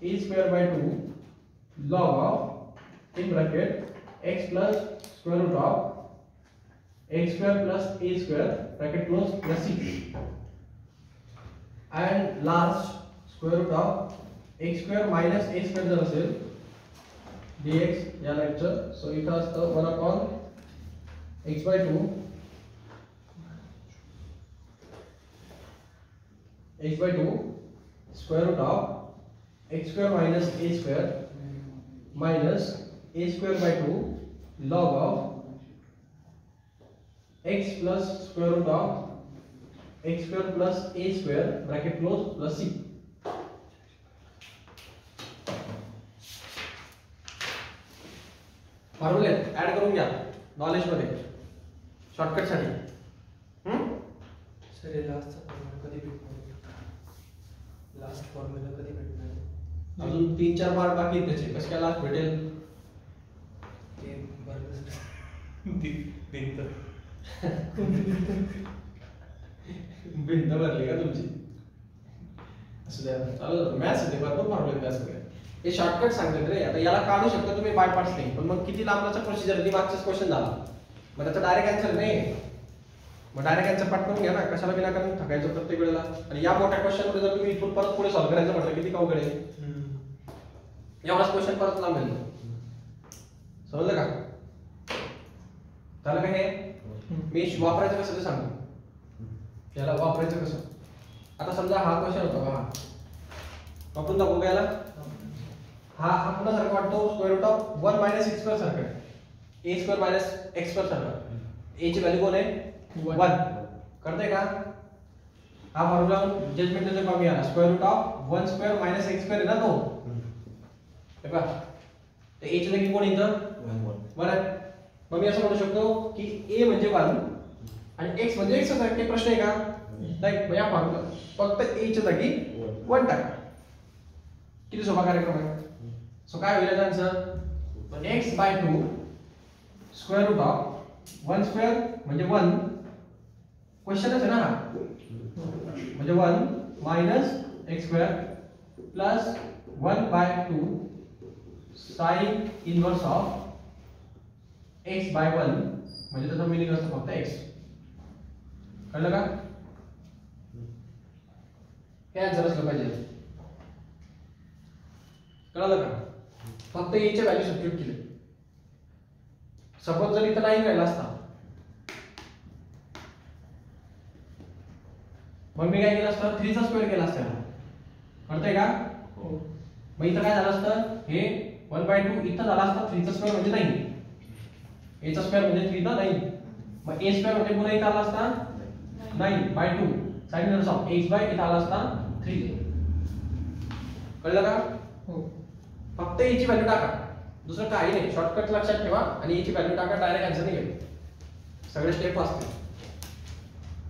A: a square by 2 log of in bracket x plus square root of x square plus a square bracket close plus c and last square root of x square minus a square जर असेल dx या lecture. So इथं असतं 1 upon x by 2 x by 2 square root of x square minus a square minus a square by 2 log of x plus square root of x square plus a square bracket close plus c. फॉर्म्युले add करून घ्या knowledge मध्ये shortcut साठी.
C: Sir हे लास्टचा formula कधी भेटणार? Last formula कधी भेटणार?
A: अजून 3-4 मार्क बाकी आहेत त्याचे. कसं काय लास्ट भेटेल?
C: ते बरं भिंत
A: भिंत भरली का तुमची? असं द्या चालेल. मॅथ्स आहे भरपूर फॉर्म्युले मॅथ्स मध्ये. हे शॉर्टकट सांगतात रे. आता याला काढू शकता तुम्ही बाय पार्ट्स नाही पण मग किती लांबचा प्रोसिजर आहे. मागचाच क्वेश्चन झाला मग त्याचा डायरेक्ट आन्सर नाही. मग डायरेक्ट आन्सर पाठ करून घ्या ना. कशाला विनाकारण थकायचं प्रत्येक वेळेला. आणि या मोठ्या क्वेश्चन मध्ये जर तुम्ही इथून परत पुढे सॉल्व्ह करायचं म्हटलं किती अवघड आहे. एवढाच क्वेश्चन परत लांब आहे. समजलं का? त्याला काय हे मी वापरायचं कसं ते सांगतो. याला वापरायचं कसं. आता समजा हा क्वेश्चन होता बघा वापरून दाखवू याला. हा पुन्हा सारखं वाटतो square root of 1 minus x square सारखं आहे. a square minus x square सारखं. a ची व्हॅल्यू कोण आहे 1. कळतंय का? हा फॉर्म्युला जजमेंटचा फॉर्म याला square root of 1 square minus x square आहे ना तो. हे पहा तर a ची जागी कोण इथं 1 आहे. मग मी असं म्हणू शकतो की a म्हणजे 1 आणि x म्हणजे x आहे. काही प्रश्न आहे का? नाही. मग या फॉर्म्युला फक्त a च्या जागी 1 टाका. किती सोपा कार्यक्रम आहे. सो काय होईल answer x by 2 square root of 1 square म्हणजे 1 क्वेश्चनच आहे ना हा म्हणजे 1 minus x square plus 1/2 sine inverse of x/1 म्हणजे त्याचा मिनिंग असतो फक्त x. कळलं का? हे आन्सर असलं पाहिजे. कळलं का? फक्त a चे व्हॅल्यू सबस्टिट्यूट केले. सपोज जर इथं 9 राहिला असता, मग मी काय केलं असतं, 3 चा स्क्वेअर केला असता. कळतंय का?
C: हो.
A: मग इथं काय झालं असतं, हे 1/2 इथं झाला असता. 3 चा स्क्वेअर म्हणजे 9, a चा स्क्वेअर म्हणजे 3 चा 9. मग a स्क्वेअर म्हणजे पुन्हा इथं आला असता 9/2 sin inverse of x by इथं आला असता 3. कळलं का?
C: हो.
A: फक्त a ची व्हॅल्यू टाका, दुसरं काही नाही. शॉर्टकट लक्षात ठेवा आणि a ची व्हॅल्यू टाका, डायरेक्ट आन्सर निघेल. सगळे स्टेप वाचतील.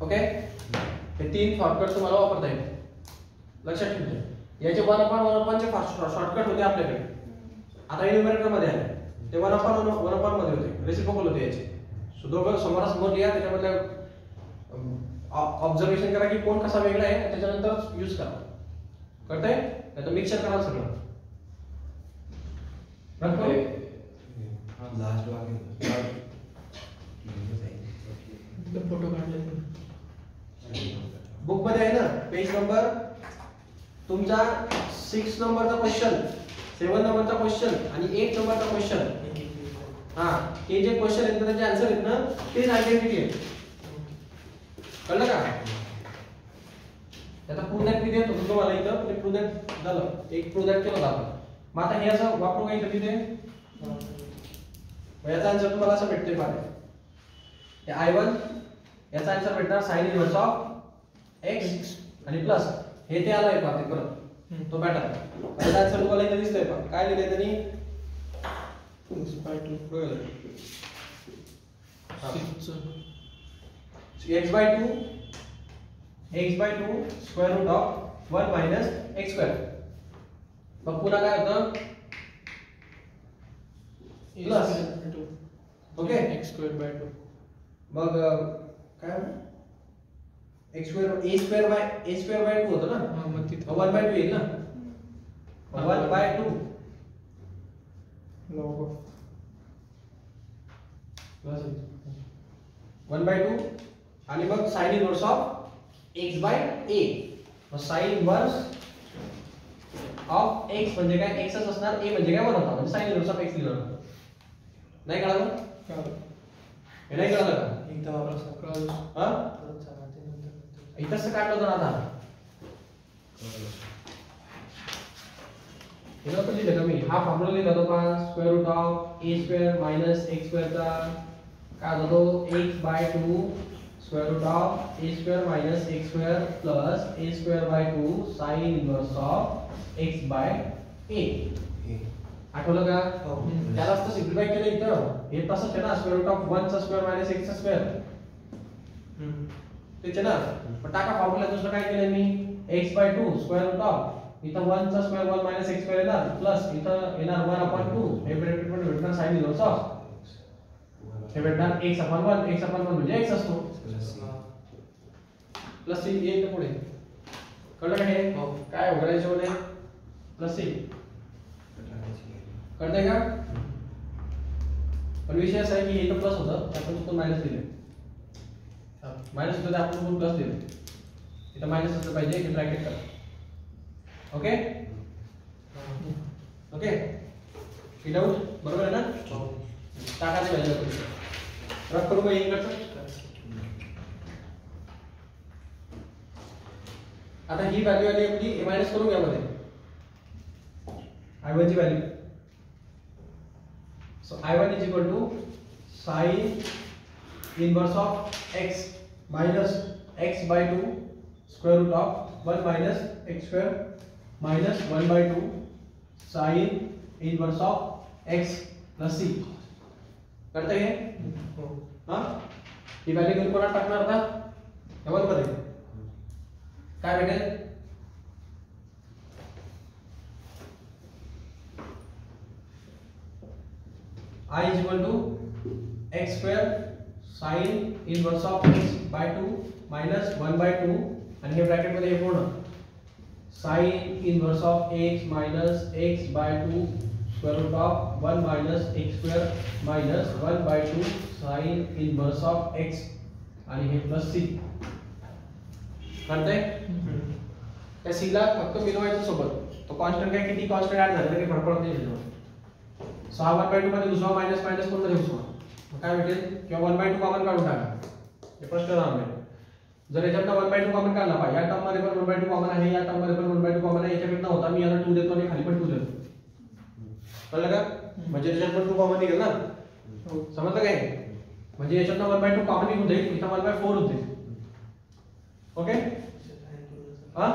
A: ओके, हे 3 शॉर्टकट तुम्हाला वापरता येईल. लक्षात ठेवा. याचे 1/1 चे शॉर्टकट होते आपल्याकडे. आता न्यूमरेटर मध्ये आले ते 1/1 मध्ये होते, रेसिप्रोकल होते याचे. सो दोघं समोरासमोर लिहा, त्याच्यामध्ये ऑब्झर्वेशन करा की कोण कसा वेगळा आहे, त्याच्यानंतर यूज करा. कळतंय? नाहीतर मिक्सर करा सगळं.
D: लास्ट
C: फोटो काढले
A: बुक मध्ये आहे ना, पेज नंबर तुमचा 6 नंबरचा क्वेश्चन, 7 नंबरचा क्वेश्चन आणि 8 नंबरचा क्वेश्चन. हा, हे जे क्वेश्चन आहेत त्याचे आन्सर आहेत ना, तेच आयडेंटिटी आहे. कळलं का? त्याचा प्रूव्ह दॅट मी देतो तुम्हाला इथं. ते प्रूव्ह दॅट झालं, एक प्रूव्ह दॅट केलं होतं आपण. मग आता हे असं वापरू काय इथं तिथे, याचा आन्सर तुम्हाला असं भेटतोय पहा. हे I1 याचा आन्सर भेटणार sin इनवर्स ऑफ x आणि प्लस हे ते आलंय पहा ते परत तो पॅटर्न. याचा आन्सर तुम्हाला इथे दिसतोय पहा. काय लिहिलंय त्यांनी, x/2 square root of 1 minus x square. मग पुन्हा काय होतं, प्लस. Okay,
C: x²/2.
A: मग काय x स्क्वेअर होतं ना,
C: हा, मग तिथं
A: 1/2 येईल ना. 1/2
C: log of
A: प्लस 1/2 आणि मग साइन इनवर्स ऑफ x/a. मग साइन इनवर्स ऑफ x म्हणजे काय, x च असणार, a म्हणजे काय 1 होता, म्हणजे साइन इनवर्स ऑफ x लिहिलं. नाही कळलं? हे नाही कळलं का?
C: एकदा वापरा सकाळ
A: हा,
C: परत सांगा ते नंतर.
A: इथंच काढलं होतं ना आता. हे नव्हतं लिहिलं का मी, हा फॉर्म्युला लिहिला होता पहा. Square root of a square minus x स्क्वेअरचा काय होतो, x/2 square root of a square minus x square plus a स्क्वेअर/2 साइन इनवर्स ऑफ x/a. आठवलं का? त्यालाच तर सिम्प्लिफाय केलं इथं. हे तसंच आहे ना, स्क्वेअर रूट ऑफ 1 चा स्क्वेअर मायनस x चा स्क्वेअर. तेच आहे ना. पण टाका फॉर्म्युला, दुसरं काय केलं मी, x/2 स्क्वेअर रूट ऑफ इथं 1 चा स्क्वेअर 1 मायनस x स्क्वेअर येणार प्लस इथं येणार 1/2. हे ब्रॅकेट मध्ये भेटणार साइन इनवर्स ऑफ, हे भेटणार x/1. x/1 म्हणजे x असतो प्लस c येईल पुढे. कळलं का? हे काय होणार याच्यामध्ये, प्लस c. कळतंय का? पण विषय असा आहे की इथं प्लस होतं, आपण तिथून मायनस दिले. मायनस होतं ते आपण तिथून प्लस दिले. इथं मायनस असलं पाहिजे, इथे ब्रॅकेट करा. ओके ओके, ही डाऊट बरोबर आहे ना? टाकायचं पाहिजे. रफ करू का इकडचं? आता ही व्हॅल्यू आली आपली, हे मायनस करू यामध्ये I1 ची value. So I1 is equal to sin inverse of x minus x/2 square root of 1 minus x square minus 1/2 sin inverse of x plus c. करते हे? हाँ? ही व्हॅल्यू घेऊन कोणाला टाकणार आता? यावर मध्ये काय भेटेल? I is equal to x square sin inverse of x by 2 minus 1/2 आणि हे ब्रॅकेट मध्ये हे पूर्ण sine inverse of x minus x by 2 square root of 1 minus x square minus 1 by 2 sine inverse of x आणि हे plus c कळतंय. त्या c ला फक्त मिळवायचं सोबत. तो कॉन्स्टंट काय किती कॉन्स्टंट ऍड झाले तरी फरक पडत नाही त्याच्यावर. 6 1/2 मध्ये उसवा मायनस मायनस कोणता घेऊ उसवा मग काय भेटेल किंवा 1/2 कॉमन काढून टाका. हे प्रश्न राहणार. जर याच्यातनं 1/2 कॉमन काढला पाहिजे. या टर्म मध्ये पण 1/2 कॉमन आहे, या टर्म मध्ये पण 1/2 कॉमन आहे. याच्याकडनं होता मी याला 2 देतो आणि खाली पण 2 देतो. कळलं का? म्हणजे त्याच्यात पण 2 कॉमन निघेल ना. समजलं काय? म्हणजे याच्यातनं 1/2 कॉमन निघून जाईल. इथं 1/4 होते. ओके हा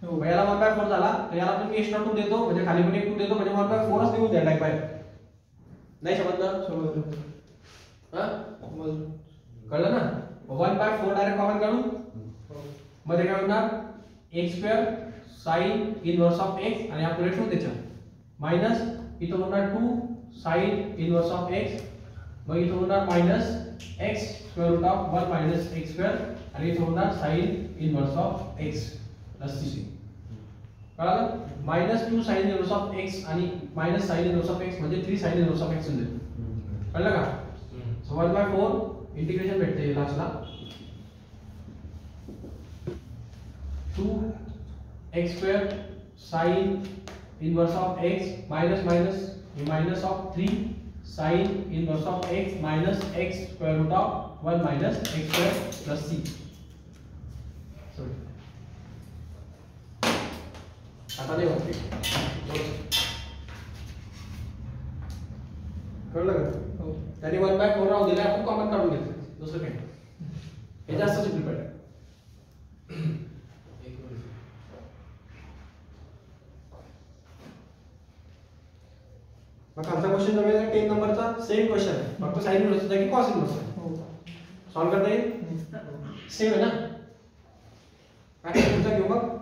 A: मग याला 1/4 झाला तर याला पण मी एक्स्ट्रा 2 देतो म्हणजे खाली पण एक 2 देतो म्हणजे 1/4च निघून जाईल लाईक बाय. नाही समजलं? हा कळलं ना. 1/4 डायरेक्ट कॉमन काढू मध्ये काय होणार x square sin inverse of x आणि आपण रेट त्याच्या मायनस इथं होणार 2 sin इनवर्स ऑफ x मग इथं होणार minus x square root of 1 minus x square आणि इथं होणार sin inverse of x plus c. कळलं? Minus 2 sin inverse of x आणि minus sin inverse of x म्हणजे 3 sin इनवर्स ऑफ x होईल. कळलं का? सो 1/4 इंटिग्रेशन भेटते लास्टला 2 x square sin inverse of x minus minus minus of 3 sin inverse of x minus x square root of 1 minus x square plus c. आता नाही होत. कळलं का? त्याने 1/4 राहू दिला आपण कॉमन काढून घेतलं. दुसरं काय हे जास्त सिम्पल आहे. मग खालचा क्वेश्चन नव्हे 10 नंबरचा सेम क्वेश्चन आहे फक्त साइन इनवर्स आहे की कॉस इनवर्स आहे. सॉल्व करता येईल. सेम आहे ना. काय तुमचा घेऊ मग.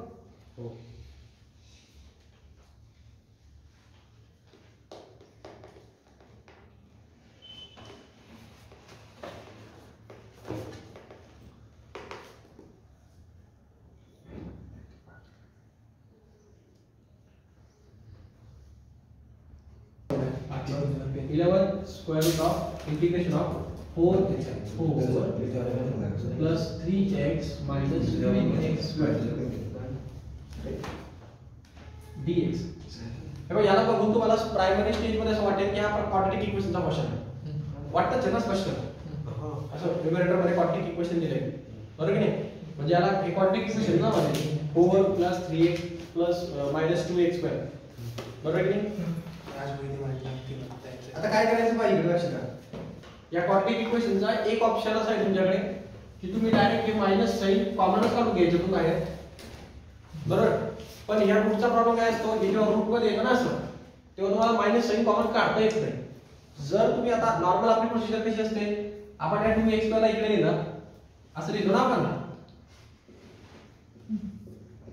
A: Square root of integration of 4 plus 3x minus 3x square dx. हे बघ याला बघून तुम्हाला प्रायमरी स्टेज मध्ये असं वाटेल की हा क्वाड्रॅटिक इक्वेशनचा क्वेश्चन आहे. वाटतच आहे ना स्पष्ट. असं न्यूमरेटर मध्ये क्वाड्रॅटिक इक्वेशन दिले बरोबर की नाही. म्हणजे याला हे क्वाड्रॅटिक इक्वेशन ना म्हणजे 4 plus 3x plus minus 2x square बरोबर की नाही. आता काय करायचं पाहिजे लक्ष द्या. या क्वाड्रॅटिक इक्वेशनचा एक ऑप्शन असा आहे तुमच्याकडे की तुम्ही डायरेक्ट हे मायनस साइन कॉमनच काढून घ्यायचं तुम्ही बाहेर बरोबर. पण या रूटचा प्रॉब्लेम काय असतो की जेव्हा रूट मध्ये येतं ना असं तेव्हा तुम्हाला मायनस साइन कॉमन काढता येत नाही. जर तुम्ही आता नॉर्मल आपली प्रोसिजर कशी असते आपण या 2x ला इकडे लिहिलं असं लिहितो ना आपण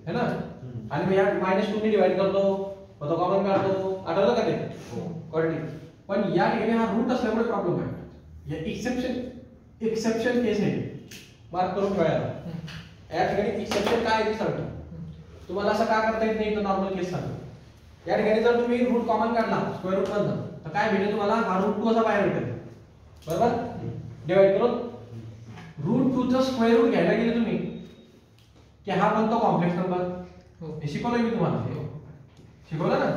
A: है ना. आणि मग या -2 ने डिवाइड करतो मग तो कॉमन काढतो. आठवलं का ते क्वाड्रॅटिक. पण या ठिकाणी हा रूट असल्यामुळे प्रॉब्लेम आहे. या एक्सेप्शन केस आहे मार्क करून ठेवायला. या ठिकाणी एक्सेप्शन काय आहे ते सांगतो तुम्हाला. असं का करता येत नाही तर नॉर्मल केस सांगतो. या ठिकाणी जर तुम्ही रूट कॉमन काढला स्क्वेअर रूट मधनं तर काय भेटेल तुम्हाला हा रूट 2 असा बाहेर भेटेल बरोबर. डिवाइड करून रूट 2 चा स्क्वेअर रूट घ्यायला गेले तुम्ही की हा बनतो कॉम्प्लेक्स नंबर. हे शिकवलंय मी तुम्हाला. शिकवलं ना.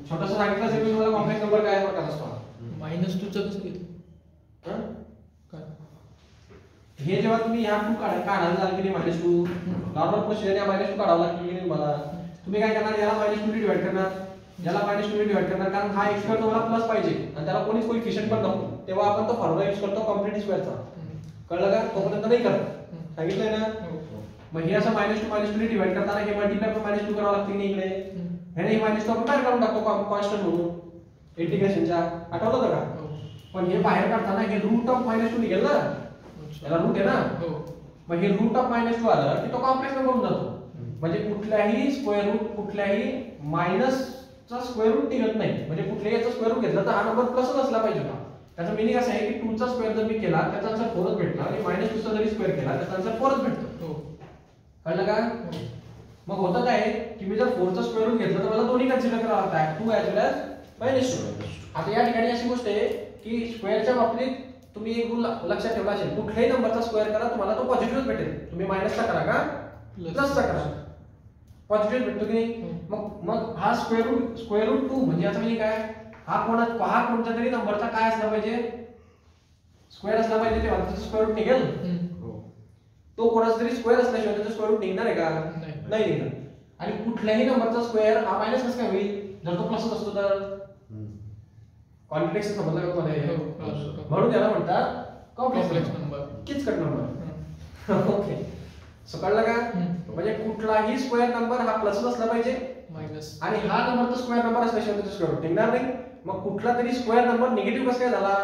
A: छोटासा सांगितलं असेल मी तुम्हाला कॉम्प्लेक्स नंबर काय प्रकार असतो.
C: -2 चं कसं घेतलं काय.
A: हे जेव्हा तुम्ही या 2 काढायला जाल की -2 नॉर्मल प्रोसिजर या -2 काढावं लागेल की तुम्हाला. तुम्ही काय करणार याला -2 ने डिवाइड करणार याला -2 ने डिवाइड करणार कारण हा x स्क्वेअर तुम्हाला प्लस पाहिजे आणि त्याला कोणीच कोएफिशिएंट पण नको. तेव्हा आपण तो फॉर्म्युला यूज करतो कॉम्प्लीट स्क्वेअरचा. कळलं का. तोपर्यंत नाही करत सांगितलंय ना. मग हे असं -2 ने डिवाइड करताना हे मल्टिप्लाय पण -2 करावं लागते की इकडे. हे नाही -2 आपण बाहेर काढून टाकतो कॉन्स्टंट म्हणून इंटिग्रेशनच्या. आठवलं का. पण हे बाहेर काढताना हे रूट ऑफ -2 निघेल ना. याला रूट आहे ना. मग हे रूट ऑफ -2 आलं की तो कॉम्प्लेक्स नंबर होऊन जातो. म्हणजे कुठल्याही स्क्वेअर रूट कुठल्याही मायनस चा स्क्वेअर रूट निघत नाही. म्हणजे कुठल्याही याचा स्क्वेअर रूट घेतला तर हा नंबर प्लसच असला पाहिजे का. त्याचा मीनिंग असं आहे की 2 चा स्क्वेअर जर मी केला त्याचा आन्सर 4च भेटणार आणि -2 चा जरी स्क्वेअर केला त्याचा आन्सर 4च भेटतो. कळलं का. मग होतं काय की मी जर 4 चा स्क्वेअर रूट घेतलं तर मला दोन्ही कन्सिडर करावं लागतं 2 ॲज वेल ॲज -2. आता या ठिकाणी अशी गोष्ट आहे की स्क्वेअरच्या बाबतीत तुम्ही एक रूल लक्षात ठेवला असेल, कुठल्याही नंबरचा स्क्वेअर करा तुम्हाला तो पॉझिटिव्हच भेटेल. तुम्ही मायनसचा करा का प्लसचा करा पॉझिटिव्ह भेटतो की नाही. मग हा स्क्वेअर रूट 2 म्हणजे याचा म्हणजे काय, हा कोणत्या तरी नंबरचा काय असला पाहिजे, स्क्वेअर असला पाहिजे तेव्हा त्याचा स्क्वेअर रूट निघेल. तो कोणाचा तरी स्क्वेअर असल्याशिवाय त्याचा स्क्वेअर रूट निघणार आहे का, नाही निघणार. आणि कुठल्याही नंबरचा स्क्वेअर हा मायनस कसं काय होईल जर तो प्लसच असतो तर. कॉन्ट्रडिक्शन समजलं का तुम्हाला, म्हणून त्याला म्हणतात कॉम्प्लेक्स नंबर, किचकट नंबर. ओके सो कळलं का. म्हणजे कुठलाही स्क्वेअर नंबर हा प्लसच असला पाहिजे मायनस, आणि हा नंबर तर स्क्वेअर नंबर असल्याशिवाय त्याचा स्क्वेअर रूट निघणार नाही. मग कुठला तरी स्क्वेअर नंबर निगेटिव्ह कसं काय झाला,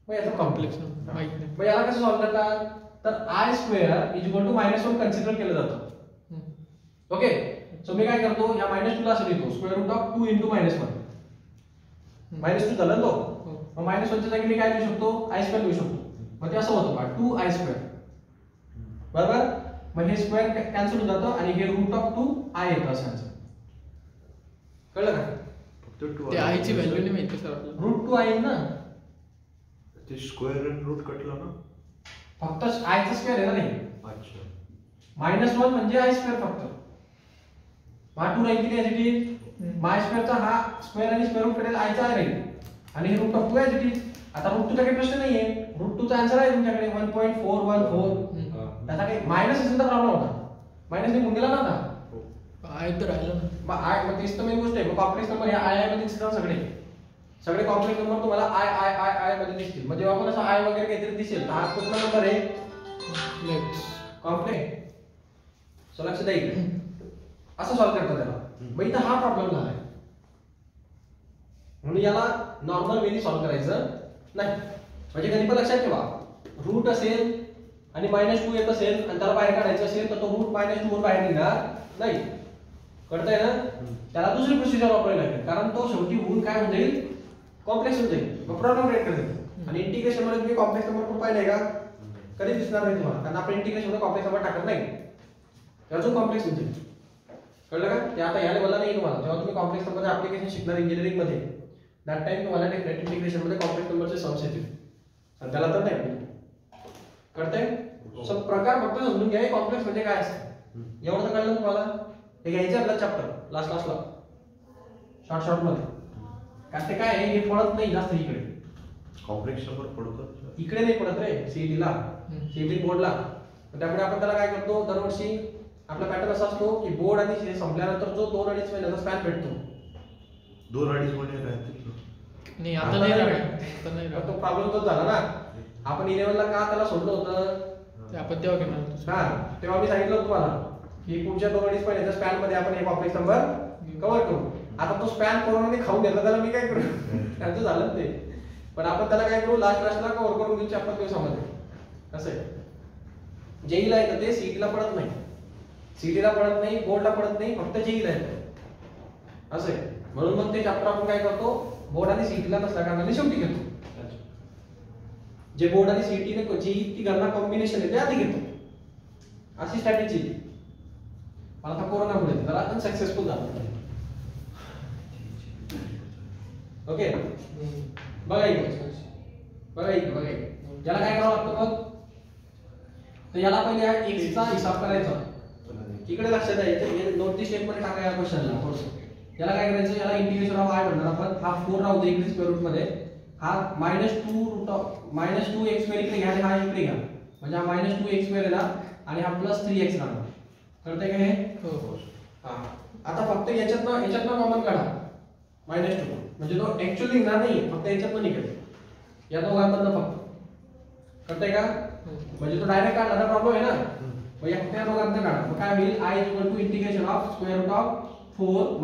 A: मग याचा कॉम्प्लेक्स नंबर माहित नाही. मग याला कसं सॉल्व्ह करतात, तर i square is equal to -1 consider केलं जातं. ओके सो मी काय करतो, या -2 ला असं लिहितो स्क्वेअर रूट ऑफ 2 इंटू -1. -2 झालं तो, मग -1 च्या जागी मी काय लिहू शकतो, i स्क्वेअर लिहू शकतो. मग ते असं होतं बघा 2i स्क्वेअर बरोबर. मग हे स्क्वेअर कॅन्सल होऊन जातं आणि हे रूट ऑफ 2i येतं असं. कळलं का.
C: ते i ची व्हॅल्यू नाही माहिती सर आपल्याला,
A: रूट 2i ना,
D: ते स्क्वेअर आणि रूट कटलं ना,
A: फक्त i चा स्क्वेअर आहे ना. नाही
D: अच्छा
A: -1 म्हणजे i स्क्वेअर फक्त. मग 2 राहील किती ॲज इट इज, माय स्क्वेअरचा हा स्क्वेअर आणि स्क्वेअर रूट कडे i चा राहील आणि हे root of 2 as it is. आता रूट 2 चा काही प्रश्न नाहीये, रूट 2 चा आन्सर आहे तुमच्याकडे 1.414. त्याचा काही मायनस असेल तर प्रॉब्लेम होता, मायनस ने गुणलेला नव्हता,
C: आय तर राहिलं ना.
A: मग तेच तर मेन गोष्ट आहे. मग कॉम्प्लेक्स नंबर या आय मध्ये दिसतात सगळे कॉम्प्लेक्स नंबर तुम्हाला आय मध्ये दिसतील. म्हणजे जेव्हा पण असं आय वगैरे काहीतरी दिसेल तर हा कुठला नंबर आहे, कॉम्प्लेक्स. सो लक्ष द्या इकडे असं सॉल्व्ह करतात त्याला. मग इथं हा प्रॉब्लेम झालाय म्हणून याला नॉर्मल वेनी सॉल्व्ह करायचं नाही. म्हणजे कधी पण लक्षात ठेवा, रूट असेल आणि -2 येत असेल आणि त्याला बाहेर काढायचं असेल तर तो रूट -2 वरून बाहेर निघणार नाही. कळतंय ना. त्याला दुसरी प्रोसिजर वापरावी लागेल, कारण तो शेवटी होऊन काय होऊन जाईल, कॉम्प्लेक्स होऊन जाईल. मग प्रॉब्लेम क्रिएट करते. आणि इंटिग्रेशन मध्ये तुम्ही कॉम्प्लेक्स नंबर पण पाहिलाय का, कधी दिसणार नाही तुम्हाला, कारण आपण इंटिग्रेशन मध्ये कॉम्प्लेक्स नंबर टाकत नाही, अजून कॉम्प्लेक्स होऊन जाईल. कळलं का. ते आता या लेवलला नाही तुम्हाला, जेव्हा तुम्ही कॉम्प्लेक्स नंबरचे ऍप्लिकेशन शिकणार इंजिनिअरिंग मध्ये दॅट टाइम तुम्हाला डेफिनेट इंटिग्रेशन मध्ये कॉम्प्लेक्स नंबरचे सम्स येतील आणि त्याला तर नाही. कळतंय. सो प्रकार फक्त समजून घ्या कॉम्प्लेक्स म्हणजे काय असतं, एवढं तर कळलं तुम्हाला. हे घ्यायचं आपला चॅप्टर लास्टला शॉर्ट मध्ये, कारण ते काय आहे हे पडत नाही जास्त इकडे.
D: कॉम्प्लेक्स नंबर पडतात
A: इकडे नाही पडत रे, सीईटीला सीईटी बोर्डला. त्यामुळे आपण त्याला काय करतो, दरवर्षी आपला पॅटर्न असा असतो की बोर्ड आणि हे संपल्यानंतर जो 2-2.5 महिन्याचा स्पॅन भेटतो,
D: 2-2.5 महिने राहतील
C: नाही. आता नाही राहणार,
A: तो प्रॉब्लेम तोच झाला ना. आपण 11ला का त्याला सोडलं होतं,
C: ते आपण तेव्हा घेणार होतो.
A: हा तेव्हा मी सांगितलं तुम्हाला की पुढच्या 2-2.5 महिन्याच्या स्पॅन मध्ये आपण हे कॉम्प्लेक्स नंबर कव्हर करू. आता तो स्पॅन कोरोनाने खाऊन घेतला, त्याला मी काय करू, त्यांचं झालं ते. पण आपण त्याला काय करू, लास्टला कव्हर करून घेऊ चॅप्टर दिवसामध्ये. कसं आहे, जेईला येतं ते, सीईटीला पडत नाही. सीईटीला पडत नाही, बोर्डला पडत नाही, फक्त जेईला येतं. असं आहे. म्हणून मग ते चॅप्टर आपण काय करतो, बोर्ड आणि सीईटीला नसल्या कारणाने शेवटी घेतो. जे बोर्ड आणि सीईटी ने जी ती गणना कॉम्बिनेशन आहे ते आधी घेतो. अशी स्ट्रॅटेजी. पण आता कोरोनामुळे जरा अनसक्सेसफुल झालं. ओके बघा इकडे, याला काय करावं लागतं मग, तर याला पहिले x चा हिसाब करायचा. इकडे लक्षात द्यायचं, नोट दी स्टेटमेंट टाका या क्वेश्चनला थोडंसं. याला काय करायचं, याला इंटिग्रेशन ऑफ i म्हणणार आपण. हा 4 राहू दे इकडे स्क्वेअर रूट मध्ये. हा -2 x स्क्वेअर इकडे घ्या आणि हा इकडे घ्या, म्हणजे हा -2 x स्क्वेअर आहे ना आणि हा +3x राहणार. कळतंय का हे. हा आता फक्त याच्यातनं कॉमन काढा -2, म्हणजे तो ऍक्च्युअली निघणार नाही, फक्त याच्यातनं निघेल या दोघांमधनं फक्त. कळतंय का. म्हणजे तो डायरेक्ट काढला तर प्रॉब्लेम आहे ना. मग या फक्त या दोघांमधनं काढा. मग काय होईल, i = integration of square root of 4 -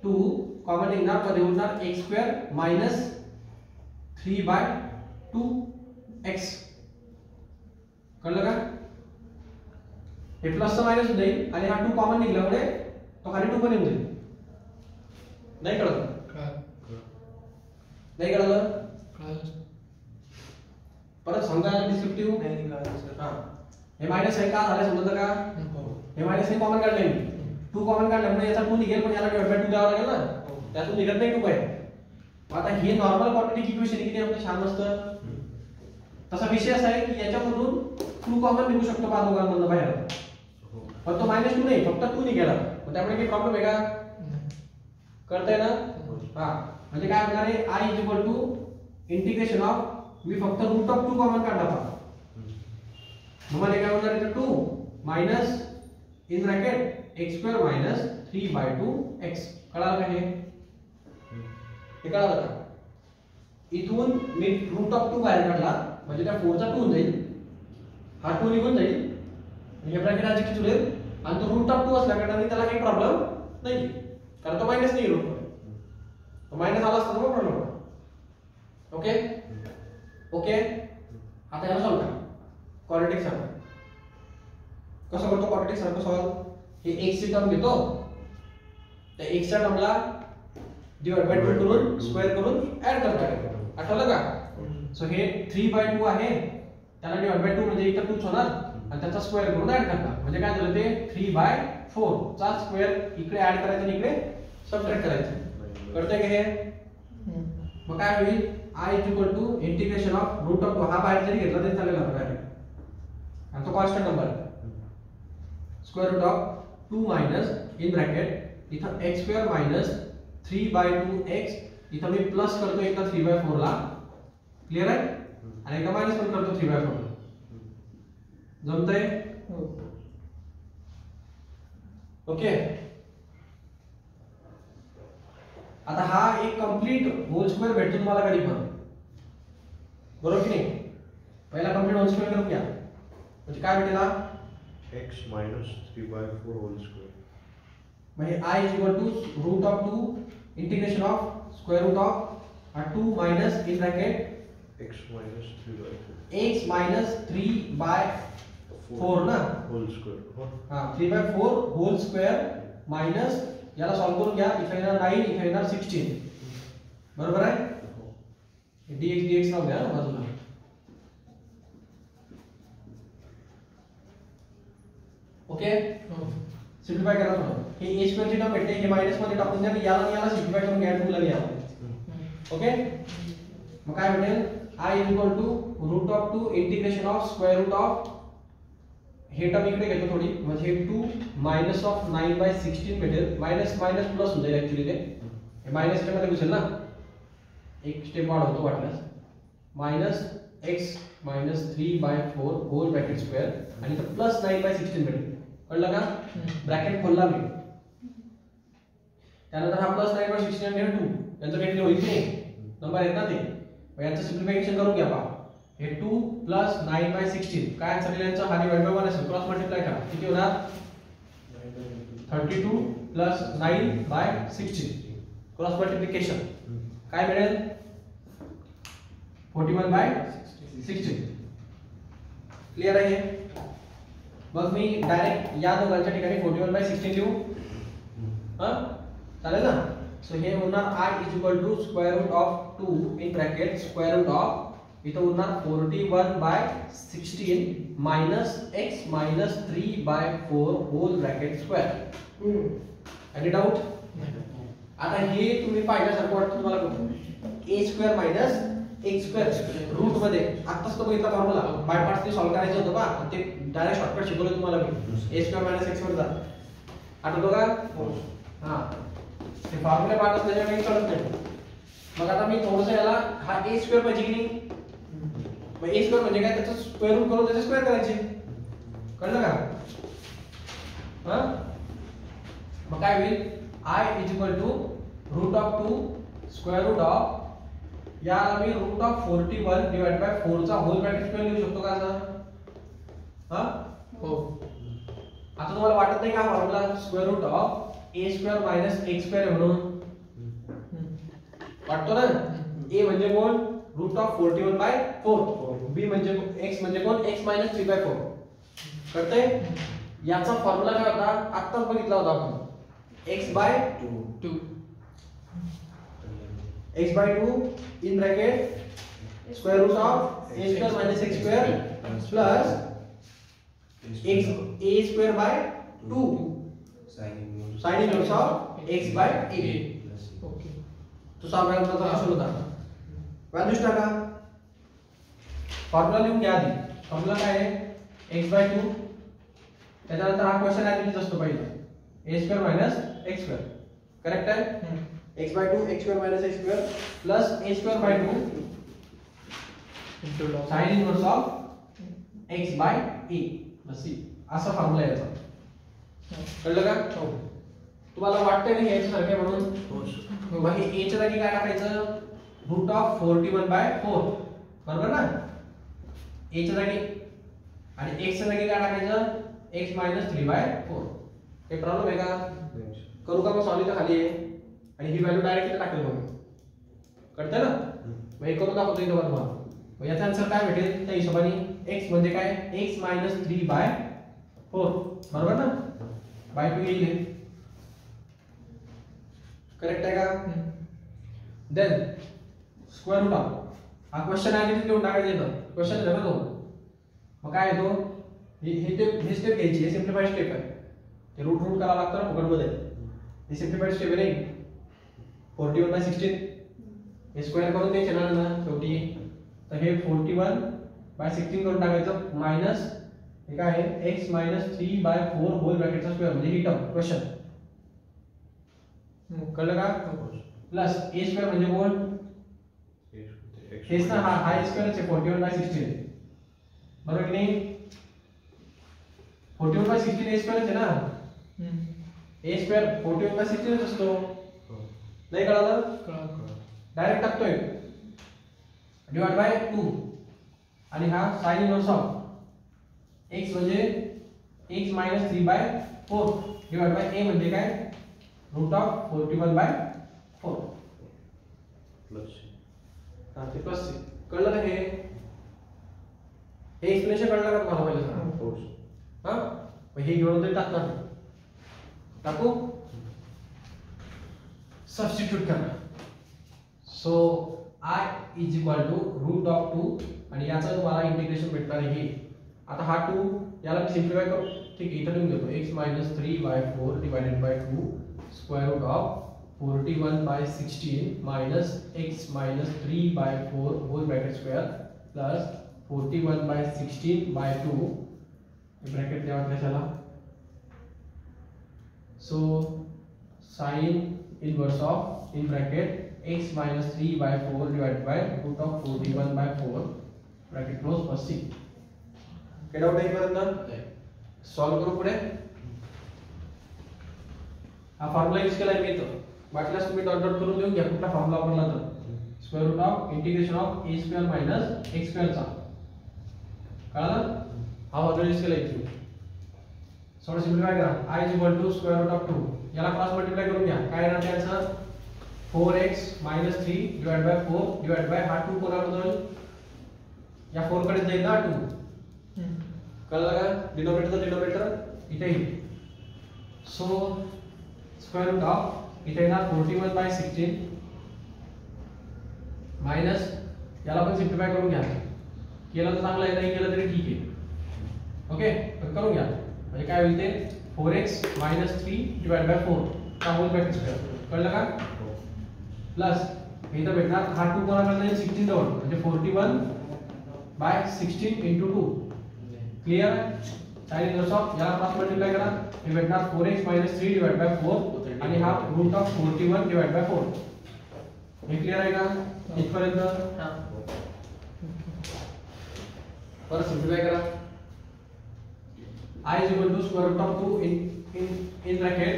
A: 2 common निघणार, मध्ये उरणार x² - 3/2x. कळलं का. हे प्लसचा मायनस होऊन जाईल आणि हा 2 कॉमन निघल्यामुळे तो खाली 2 पण येऊन जाईल. नाही कळलं, नाही कळलं. परत समजा डिस्क्रिप्टिव्ह
C: नाही कळलं सर.
A: हा हे मायनस आहे का झालं समजलं का. हे मायनस हे कॉमन काढले मी 2 कॉमन काढल्यामुळे याचा 2 निघेल पण याला डिवाइड बाय 2 द्यावा लागेल ना त्यातून निघत नाही 2 बाय आता हे नॉर्मल क्वाड्रॅटिक इक्वेशन किती आपलं छान असतं तसा विषय असा आहे की याच्यामधून 2 कॉमन निघू शकतो पहा दोघांमधून बाहेर पण तो -2 नाही फक्त 2 निघाला मग त्यामुळे काही प्रॉब्लेम आहे का कळतंय ना हा म्हणजे काय होणार आहे I is equal to integration of मी फक्त रूट ऑफ 2 कॉमन काढला पहा मग मला काय होणार आहे 2 minus in bracket x² minus 3/2x कळालं का हे कळालं का इथून मी रूट ऑफ 2 बाहेर काढला म्हणजे त्या 4 चा 2 जाईल हा 2 निघून जाईल हे ब्रॅकेट आज किती होईल आणि तो रूट ऑफ 2 असल्या कारणाने त्याला काही प्रॉब्लेम नाही कारण तो मायनस नाही रूट तो मायनस आला असता तर प्रॉब्लेम ओके ओके आता याला सॉल्व करा क्वाड्रॅटिक सर्कल कसं करतो क्वाड्रॅटिक सर्कल सॉल्व हे x ची टर्म घेतो त्या x च्या टर्मला डिवाइड बाय 2 करून स्क्वेअर करून ऍड करतो आठवलं का सो हे 3/2 आहे त्याला डिवाइड बाय 2 म्हणजे इथं 2 होणार आणि त्याचा स्क्वेअर करून ऍड करणार म्हणजे काय झालं ते 3/4 चा स्क्वेअर इकडे ऍड करायचा आणि इकडे सबट्रॅक्ट करायचं कळतंय का हे मग काय होईल I is equal to integration of root of 2 हा बाहेर जरी घेतला तरी चालेल आपल्याला आणि तो constant number square root of 2 minus in bracket इथं x² मायनस 3/2x इथं मी प्लस करतो एकदा 3/4 ला क्लियर आहे आणि एकदा मायनस पण करतो 3/4 ला जमतंय ओके आता हा एक कंप्लीट होल स्क्वेअर भेटतो तुम्हाला कधी पण बरोबर की नाही पहिला कंप्लीट होल स्क्वेअर करून घ्या म्हणजे काय भेटेल
D: x minus 3/4 whole square.
A: म्हणजे I is equal to root of 2 integration of square root of 2 minus in bracket
D: x minus 3/4
A: x minus 3/4 ना
D: whole square. हो.
A: हां 3/4 whole square minus याला सॉल्व करून घ्या इथे येणार 9 इथे येणार 16 बरोबर आहे dx dx नाव घ्या ना बाजूला ओके सिम्प्लिफाय करा तुम्हाला हे a स्क्वेअर ची टर्म भेटते हे मायनस मध्ये टाकून द्या आणि याला सिम्प्लिफाय करून घ्या 2 ला घ्या ओके मग काय भेटेल I is equal to root of 2 integration of square root of हे टर्म इकडे घेतो थोडी म्हणजे 2 मायनस ऑफ 9/16 भेटेल मायनस मायनस प्लस होऊन जाईल ऍक्च्युअली ते हे मायनस च्या मध्ये घुसेल ना एक स्टेप वाढवतो वाटल्यास minus x minus 3/4 whole bracket square आणि इथं प्लस 9/16 भेटेल कळलं का ब्रॅकेट खोलला मी त्यानंतर हा प्लस 9/16 आणि 2 यांचं काही होईल की नाही नंबर आहेत ना ते मग यांचं सिम्प्लिफिकेशन करून घ्या पहा हे 2 प्लस 9/16 काय आन्सर येईल यांचा हा डिवाइड बाय 1 असेल क्रॉस मल्टिप्लाय करा किती होणार 32 प्लस 9/16 क्रॉस मल्टिप्लिकेशन काय मिळेल 41/16 क्लियर आहे मग मी डायरेक्ट या दोघांच्या ठिकाणी 41/16 लिहू हां चालेल ना सो हे होणार I is equal to square root of 2 in bracket square root of इथं होणार 41/16 minus x minus 3/4 whole bracket square any doubt आता हे तुम्ही पाहिल्यासारखं वाटतं तुम्हाला a square minus x square root मध्ये आताच तो बघितला फॉर्म्युला बाय पार्ट्स ने सॉल्व करायचं होतं बा ते डायरेक्ट शॉर्टकट शिकवलं तुम्हाला मी a square minus x square चा आठवतो का हां ते फॉर्म्युला पार्ट असल्याने काही कळत नाही मग आता मी थोडंसं याला हा a स्क्वेअर पाहिजे की नाही मग a स्क्वेअर म्हणजे काय त्याचं स्क्वेअर रूट करून त्याचे स्क्वेअर करायचे कळलं का हां मग काय होईल I is equal to root of 2 square root of याला मी रूट ऑफ 41 डिवाइड बाय 4 चा होल ब्रॅकेट स्क्वेअर लिहू शकतो का असं हां हो आता तुम्हाला वाटत नाही का formula square root of a square minus x square म्हणून वाटतो ना a म्हणजे कोण रूट ऑफ 41/4 b म्हणजे x म्हणजे कोण x मायनस 3/4 कळतंय याचा फॉर्म्युला काय होता आत्ताच बघितला होता आपण x/2 x/2 in bracket square root of a square minus x square plus x a square by 2 sine inverse of x by a
C: okay
A: तो साधारणतः असं होता व्हॅल्यूज टाका फॉर्म्युला लिहून घ्या आधी फॉर्म्युला काय आहे x बाय 2 त्याच्यानंतर हा क्वेश्चन ऍज असतो पहिला a square minus x square correct आहे x by 2 x square minus x square plus a square by 2
C: into log
A: sine inverse of x by a plus c असा formula याचा कळलं का
C: हो
A: तुम्हाला वाटतंय ना याच्या सारखे म्हणून मग हे a च्या जागी काय टाकायचं रूट ऑफ 41 बाय 4 बरोबर ना a च्या जागी आणि x च्या जागी काय टाकायचं x मायनस 3 बाय 4 काही प्रॉब्लेम आहे का करू का मग सॉल्व इथं खाली आहे आणि ही व्हॅल्यू डायरेक्ट इथे टाकेल मग कळतंय ना मग हे करून दाखवतो इथं तुम्हाला मग याचा आन्सर काय भेटेल त्या हिशोबाने x म्हणजे काय x मायनस 3 बाय 4 बरोबर ना बाय 2 येईल करेक्ट आहे का देन स्क्वेअर रूट ऑफ हा क्वेश्चन आहे लिहून टाकायचं येतं क्वेश्चन आहे ना तो मग काय येतो ही स्टेप घ्यायची हे सिम्प्लिफाईड स्टेप आहे ते रूट करावं लागतं ना फुकटमध्ये ही सिम्प्लिफाईड स्टेप आहे नाही 41 बाय 16 हे स्क्वेअर करून द्यायचे ना शेवटी तर हे 41 बाय 16 करून टाकायचं मायनस हे काय आहे x मायनस 3 बाय 4 होल ब्रॅकेटचा स्क्वेअर म्हणजे ही टर्म क्वेश्चन कळलं का प्लस a स्क्वेअर म्हणजे कोण हेच ना हा a स्क्वेअरच आहे 41 बाय 16 बरोबर की नाही 41 बाय 16 a स्क्वेअरच आहे ना a स्क्वेअर 41 बाय 16 असतो नाही कळालं डायरेक्ट टाकतोय डिवाइड बाय 2 आणि हा साइन इनवर्स ऑफ x म्हणजे x minus 3 by 4 divide by a म्हणजे काय रूट ऑफ 41 बाय 4
D: प्लस
A: हा ते प्लस कळलं का हे एक्सप्लेनेशन कळलं का तुम्हाला पहिलं सांग हा मग हे घेऊन तरी टाकणार टाकू सबस्टिट्यूट करा so I is equal to root of 2 आणि याचं तुम्हाला इंटिग्रेशन भेटणार आहे हे आता हा 2 याला मी सिम्प्लिफाय करू ठीक आहे इथं लिहून घेतो x minus 3 by 4 divided by 2 square root of 41 by 16 minus x minus 3 by 4 whole bracket square plus 41 by 16 by 2 bracket द्यावा त्याला so sine inverse of in bracket x minus 3 by 4 divided by root of 41 by 4 bracket close plus c काय doubt आहे पर्यंत solve करू पुढे हा formula use केलाय मी इथं वाटल्यास तुम्ही डॉट डॉट करून देऊन घ्या कुठला फॉर्म्युला वापरला तर square root of integration of a square minus x square चा कळलं हा फॉर्म्युला यूज केलाय इथे सॉल्व सिम्प्लिफाय करा i equal to square root of 2 याला क्रॉस मल्टिप्लाय करून घ्या काय येणार त्याचं 4x minus 3 divided by 4 divided by हा 2 कोणाबद्दल या 4 कडे जाईल ना 2 कळलं का डिनोमिनेटर इथे येईल सो स्क्वेअर रूट ऑफ इथे येणार 41 बाय 16 मायनस याला पण सिम्प्लिफाय करून घ्या केलं तर चांगलं आहे नाही केलं तरी ठीक आहे ओके तर करून घ्या म्हणजे काय होईल ते 4x minus 3 divided by 4 का होल ब्रॅकेट स्क्वेअर कळलं का प्लस इथं भेटणार हा 2 कोणाकडे जाईल 16 जवळ म्हणजे 41 by 16 into 2 clear sine inverse of याला क्रॉस मल्टिप्लाय करा हे भेटणार 4x 3 divided by 4 आणि हा रूट ऑफ 41 divided by 4 हे क्लियर आहे का इथपर्यंत
C: हां
A: परत सिम्प्लिफाय करा I is equal to square root of 2 in bracket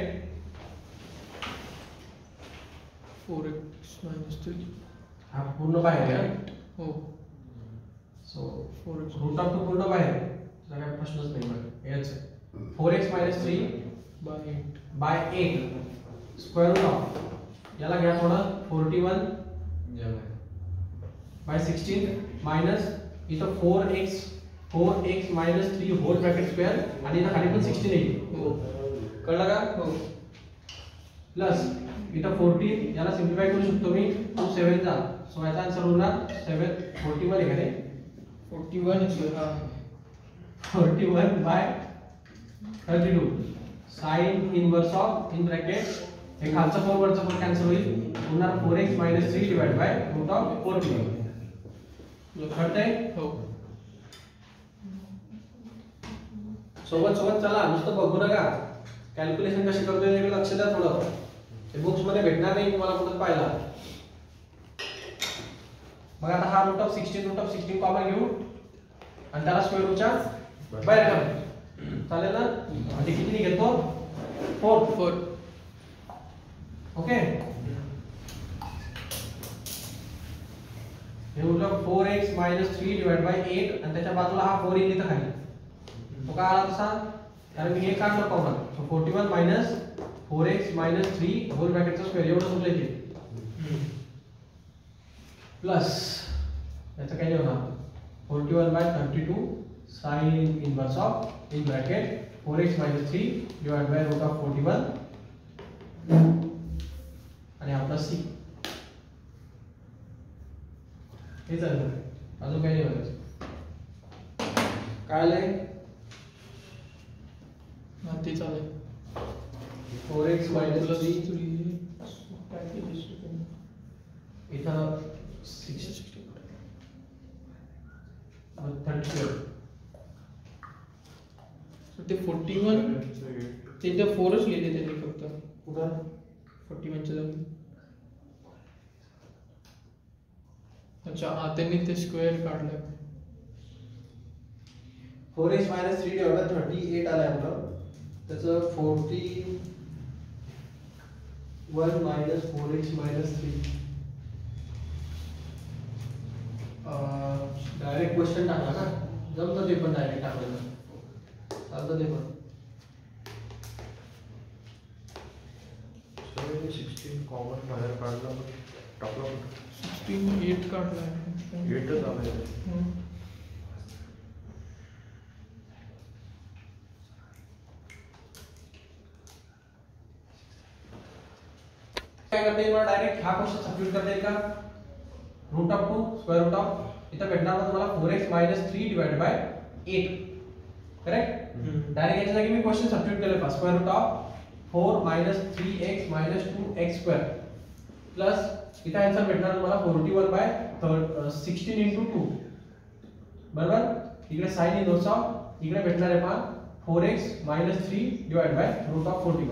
C: 4x minus 3
A: हा पूर्ण बाहेर आहे
C: हो
A: सो
C: 4x
A: रूट ऑफ 2 पूर्ण बाहेर आहे त्याचा काही प्रश्नच नाही बघा हेच 4x 3
C: by 8
A: by 8 square root of याला घ्या थोडं 41 बाय 16 मायनस इथं 4x minus 3 hole bracket square आणि इथं खाली पण 16 येईल
C: हो
A: कळलं का
C: हो
A: प्लस इथं 14 याला सिम्प्लिफाय करू शकतो मी 2 7 चा सो याचा आन्सर होणार 7 41 आहे का रे
C: 41 is
A: 41 by 32 sine inverse of in bracket हे खालचं 4 वरचं 4 कॅन्सल होईल पुन्हा 4x - 3 divide by root of 41 कळतंय
C: हो
A: सोबत सोबत चला नुसतं बघू नका कॅल्क्युलेशन कशी करतोय याकडे लक्ष द्या थोडं ते बुक्स मध्ये भेटणार नाही तुम्हाला कुठं पाहिला मग आता हा रूट ऑफ 16 कॉमन घेऊ आणि त्याला स्क्वेअर रूटच्या बाहेर काढू चालेल ना म्हणजे किती घेतो 4 ओके हे उरलं 4x - 3 डिवाइड बाय 8 आणि त्याच्या बाजूला हा 4 येईल इथं खाली तो काय आला तसा कारण मी हे काढलं कॉमन सो 41 - 4x - 3 होल ब्रॅकेटचा स्क्वेअर एवढं सुटलं इथे प्लस याचं काय नाही होणार 41/32 sin inverse of in bracket 4x - 3 divide by root of 41 आणि आपला c हे चालेल अजून काही नाही बघायचं काय आलंय
C: ते चालेल
A: 4x - 3 इथं 32
C: ते 41 ते 4च लिहिले त्यांनी फक्त
A: कुठं
C: 41 च्या जागी अच्छा हा त्यांनी ते स्क्वेअर काढलं
A: 4x - 3 डिवाइड बाय 38 आलंय आपलं त्याचं 41 - 4x - 3 डायरेक्ट क्वेश्चन टाकला का जमतं ते पण डायरेक्ट टाकलं चालतं ते पण
D: 16 कॉमन बाहेर काढला टाकला
C: 8 काढलाय
D: 8च आलाय
A: काय करता येईल मला डायरेक्ट हा क्वेश्चन सबस्टिट्यूट करता येईल का root of 2 square root of इथं भेटणार तुम्हाला 4x - 3 divide by 8 correct direct याच्या जागी मी क्वेश्चन सबस्टिट्यूट केलं का square root of 4 - 3x - 2x square plus इथं आन्सर भेटणार तुम्हाला 41/16 * 2 बरोबर इकडे sin इनवर्स ऑफ इकडे भेटणार आहे पहा 4x - 3 divide by root of 41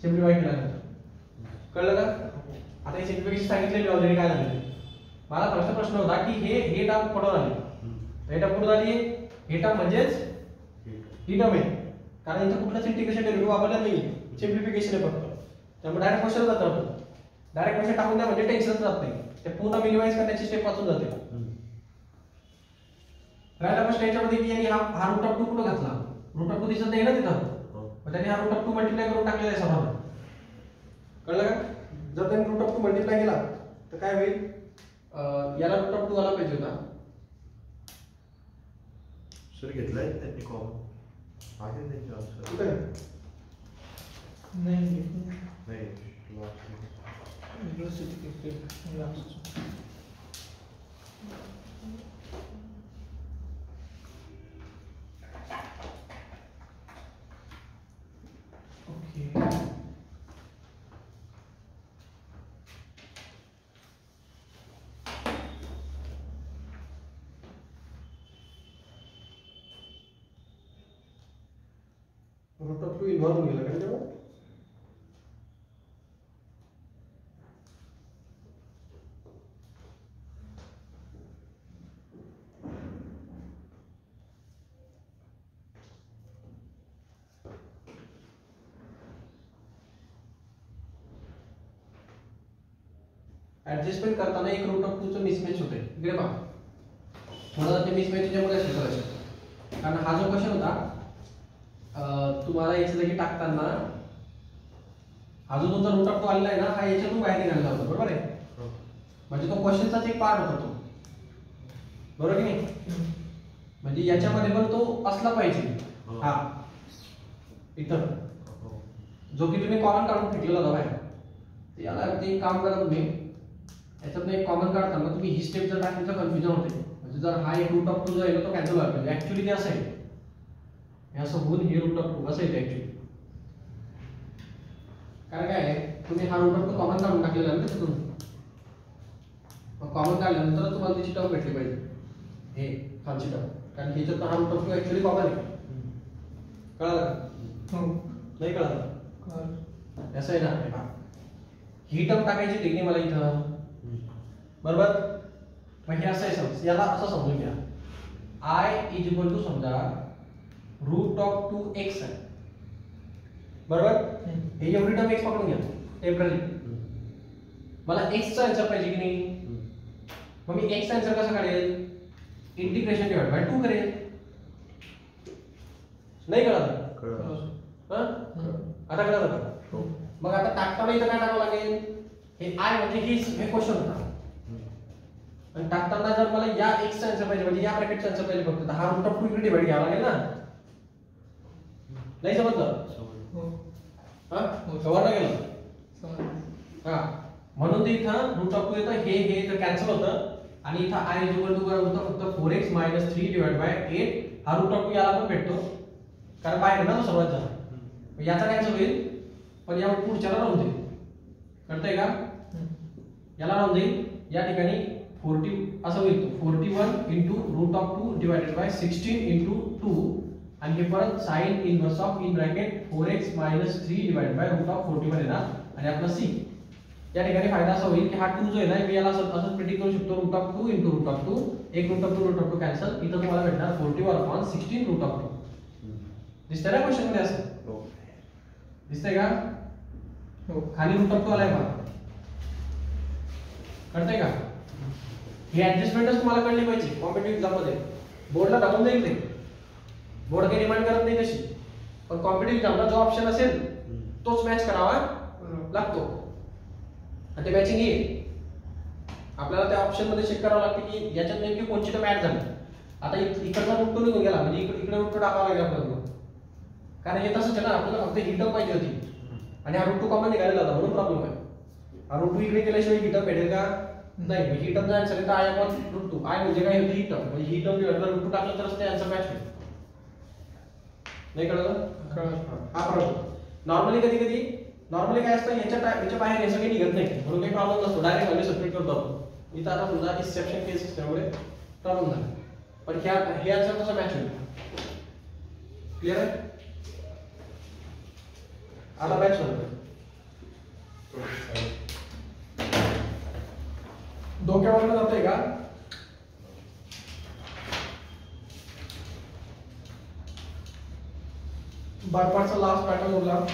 A: simplify केल्यानंतर कळलं का आता हे सिम्प्लिफिकेशन सांगितलेली ऑलरेडी काय झालं मला फक्त प्रश्न होता की हे टर्म पडून आली हे टर्म पडून आली हे टर्म म्हणजेच ही टर्म आहे कारण इथं कुठलाच इंटिग्रेशन डेरिव्हेटिव्ह वापरला नाही सिम्प्लिफिकेशन आहे फक्त त्यामुळे डायरेक्ट क्वेश्चन जातं आपण डायरेक्ट क्वेश्चन टाकून द्या म्हणजे टेन्शन जात नाही ते पूर्ण मिनिमाइज करण्याची स्टेप वाचून जाते राहिला प्रश्न याच्यामध्ये की यांनी हा रूट ऑफ 2 कुठं घातला रूट ऑफ 2 दिसत नाही ना तिथं मग त्यांनी हा रूट ऑफ 2 मल्टिप्लाय करून टाकलेला आहे सर्वांना कळलं का जर त्यांनी रूट ऑफ 2 मल्टिप्लाय केला तर काय होईल याला रूट ऑफ 2 आला पाहिजे होता
D: सर घेतलाय त्यांनी कॉमन आहे त्यांचे आन्सर
A: कुठे
C: नाही
D: नाही
C: वेगळंच होतं ते last
A: okay root of 2 involve होऊन गेला का तेव्हा ऍडजस्टमेंट करताना एक रूट ऑफ 2 चं मिसमॅच होते इकडे पहा थोडं ते मिसमॅच त्याच्यामुळे असेल कदाचित कारण हा जो क्वेश्चन होता तुम्हाला याच्या जागी टाकताना हा जो तुमचा रूट ऑफ 2 आलेला आहे ना हा याच्यातून बाहेर निघाला होता बरोबर आहे म्हणजे तो क्वेश्चनचाच एक पार्ट होता तो बरोबर की नाही म्हणजे याच्यामध्ये पण तो असला पाहिजे हा इथं जो की तुम्ही कॉमन काढून फेकलेला होता बाहेर याला ते काम करा तुम्ही याच्यातून एक कॉमन काढताना तुम्ही ही स्टेप जर टाकली तर कन्फ्युजन होते म्हणजे जर हा एक रूट ऑफ 2 जो आहे तो कॅन्सल व्हायला पाहिजे ऍक्च्युअली ते असं आहे हे असं होऊन हे रूट ऑफ 2 असं येते ऍक्च्युअली कारण काय आहे, तुम्ही हा रूट ऑफ टू कॉमन काढून टाकलेला आहे ना त्याच्यातून. मग कॉमन काढल्यानंतर तुम्हाला त्याची टर्म भेटली पाहिजे, हे खालची टर्म, कारण ह्याच्यात हा root of two actually common आहे. कळालं का?
C: हो.
A: नाही कळालं?
C: कळालं.
A: असं आहे ना, हे पहा. ही टर्म टाकायची टेक्निक मला इथं, बरोबर. मग हे असं आहे, समज याला असं समजून घ्या, i इज इक्वल टू समजा रूट ऑफ 2x आहे, बरोबर. हे एवढी टर्म x पकडून घ्या टेम्पररी. मला x चा आन्सर पाहिजे की नाही, मग मी x चा आन्सर कसा काढेल, इंटिग्रेशन डिवाइड बाय 2 करेल. नाही कळलं? आता कळलं का? मग आता टाकताना इथं काय टाकावं लागेल, हे i म्हणजे हे क्वेश्चन होता, आणि टाकताना जर मला या x चा आन्सर पाहिजे म्हणजे या ब्रॅकेटचा आन्सर पाहिजे फक्त, तर हा रूट ऑफ 2 इकडे डिवाइड घ्यावा लागेल ना. नाही समजलं? हा कवर नाही गेलं. हा म्हणून ते इथं रूट ऑफ 2 येतं, हे तर कॅन्सल होतं, आणि इथं i इक्वल टू काय होतं, फक्त 4x - 3 डिवाइड बाय 8. हा रूट ऑफ 2 याला पण भेटतो, कारण बाहेर आहे ना तो सर्वात जास्त. याचा कॅन्सल होईल, पण या पुढच्याला राहून जाईल. कळतंय का? याला राहून जाईल, या ठिकाणी 40 असं होईल, 41 into root of 2 divided by 16 into 2, आणि हे परत sine inverse of in bracket 4x - 3 divided by root of 41 येणार, आणि आपला c. या ठिकाणी फायदा असा होईल की हा 2 जो आहे ना, मी याला असं प्रिडिक्ट करू शकतो, root of 2 into root of 2, एक रूट ऑफ 2 कॅन्सल, इथं तुम्हाला भेटणार 41/16 रूट ऑफ 2. दिसतंय ना क्वेश्चन मध्ये असं? दिसतंय का? खाली रूट ऑफ 2 आलाय बघा, कळतंय का? ही ऍडजस्टमेंटच तुम्हाला कळली पाहिजे कॉम्पिटिटिव्ह एक्झाम मध्ये. बोर्डला दाखवून जाईल ते, बोर्ड काही डिमांड करत नाही तशी, पण कॉम्पिटिटिव्ह एक्झामला जो ऑप्शन असेल तोच मॅच करावा लागतो, आणि ते मॅचिंग येईल. आपल्याला त्या ऑप्शन मध्ये चेक करावं लागते की याच्यात नेमकी कोणची टर्म ऍड झाली. आता इकडचा रूट 2 निघून गेला म्हणजे इकडे रूट 2 टाकावा लागेल आपल्याला, कारण हे तसंच आहे ना, आपल्याला फक्त ही टर्म पाहिजे होती, आणि हा रूट 2 कॉमन निघालेला होता, म्हणून प्रॉब्लेम आहे. हा रूट 2 इकडे केल्याशिवाय ही टर्म भेटेल का? नाही. मग ही टर्म जर आन्सर येतं i अपॉन रूट 2, i म्हणजे काय होती, ही टर्म, म्हणजे ही टर्म डिवाइड बाय रूट 2 टाकलं तरच ते आन्सर मॅच होईल. नाही कळलं? हा प्रॉब्लेम. नॉर्मली काय असतं, याच्या बाहेर हे सगळे निघत नाही, म्हणून काही प्रॉब्लेम नसतो, डायरेक्ट व्हॅल्यू सबस्टिट्यूट करतो आपण. इथं आता समजा एक्सेप्शन केस असल्यामुळे प्रॉब्लेम झाला, पण हे आन्सर कसं मॅच होईल? क्लिअर आहे? आता मॅच होईल. डोक्यावरनं जातोय का? बाय पार्टचा लास्ट पॅटर्न उरला.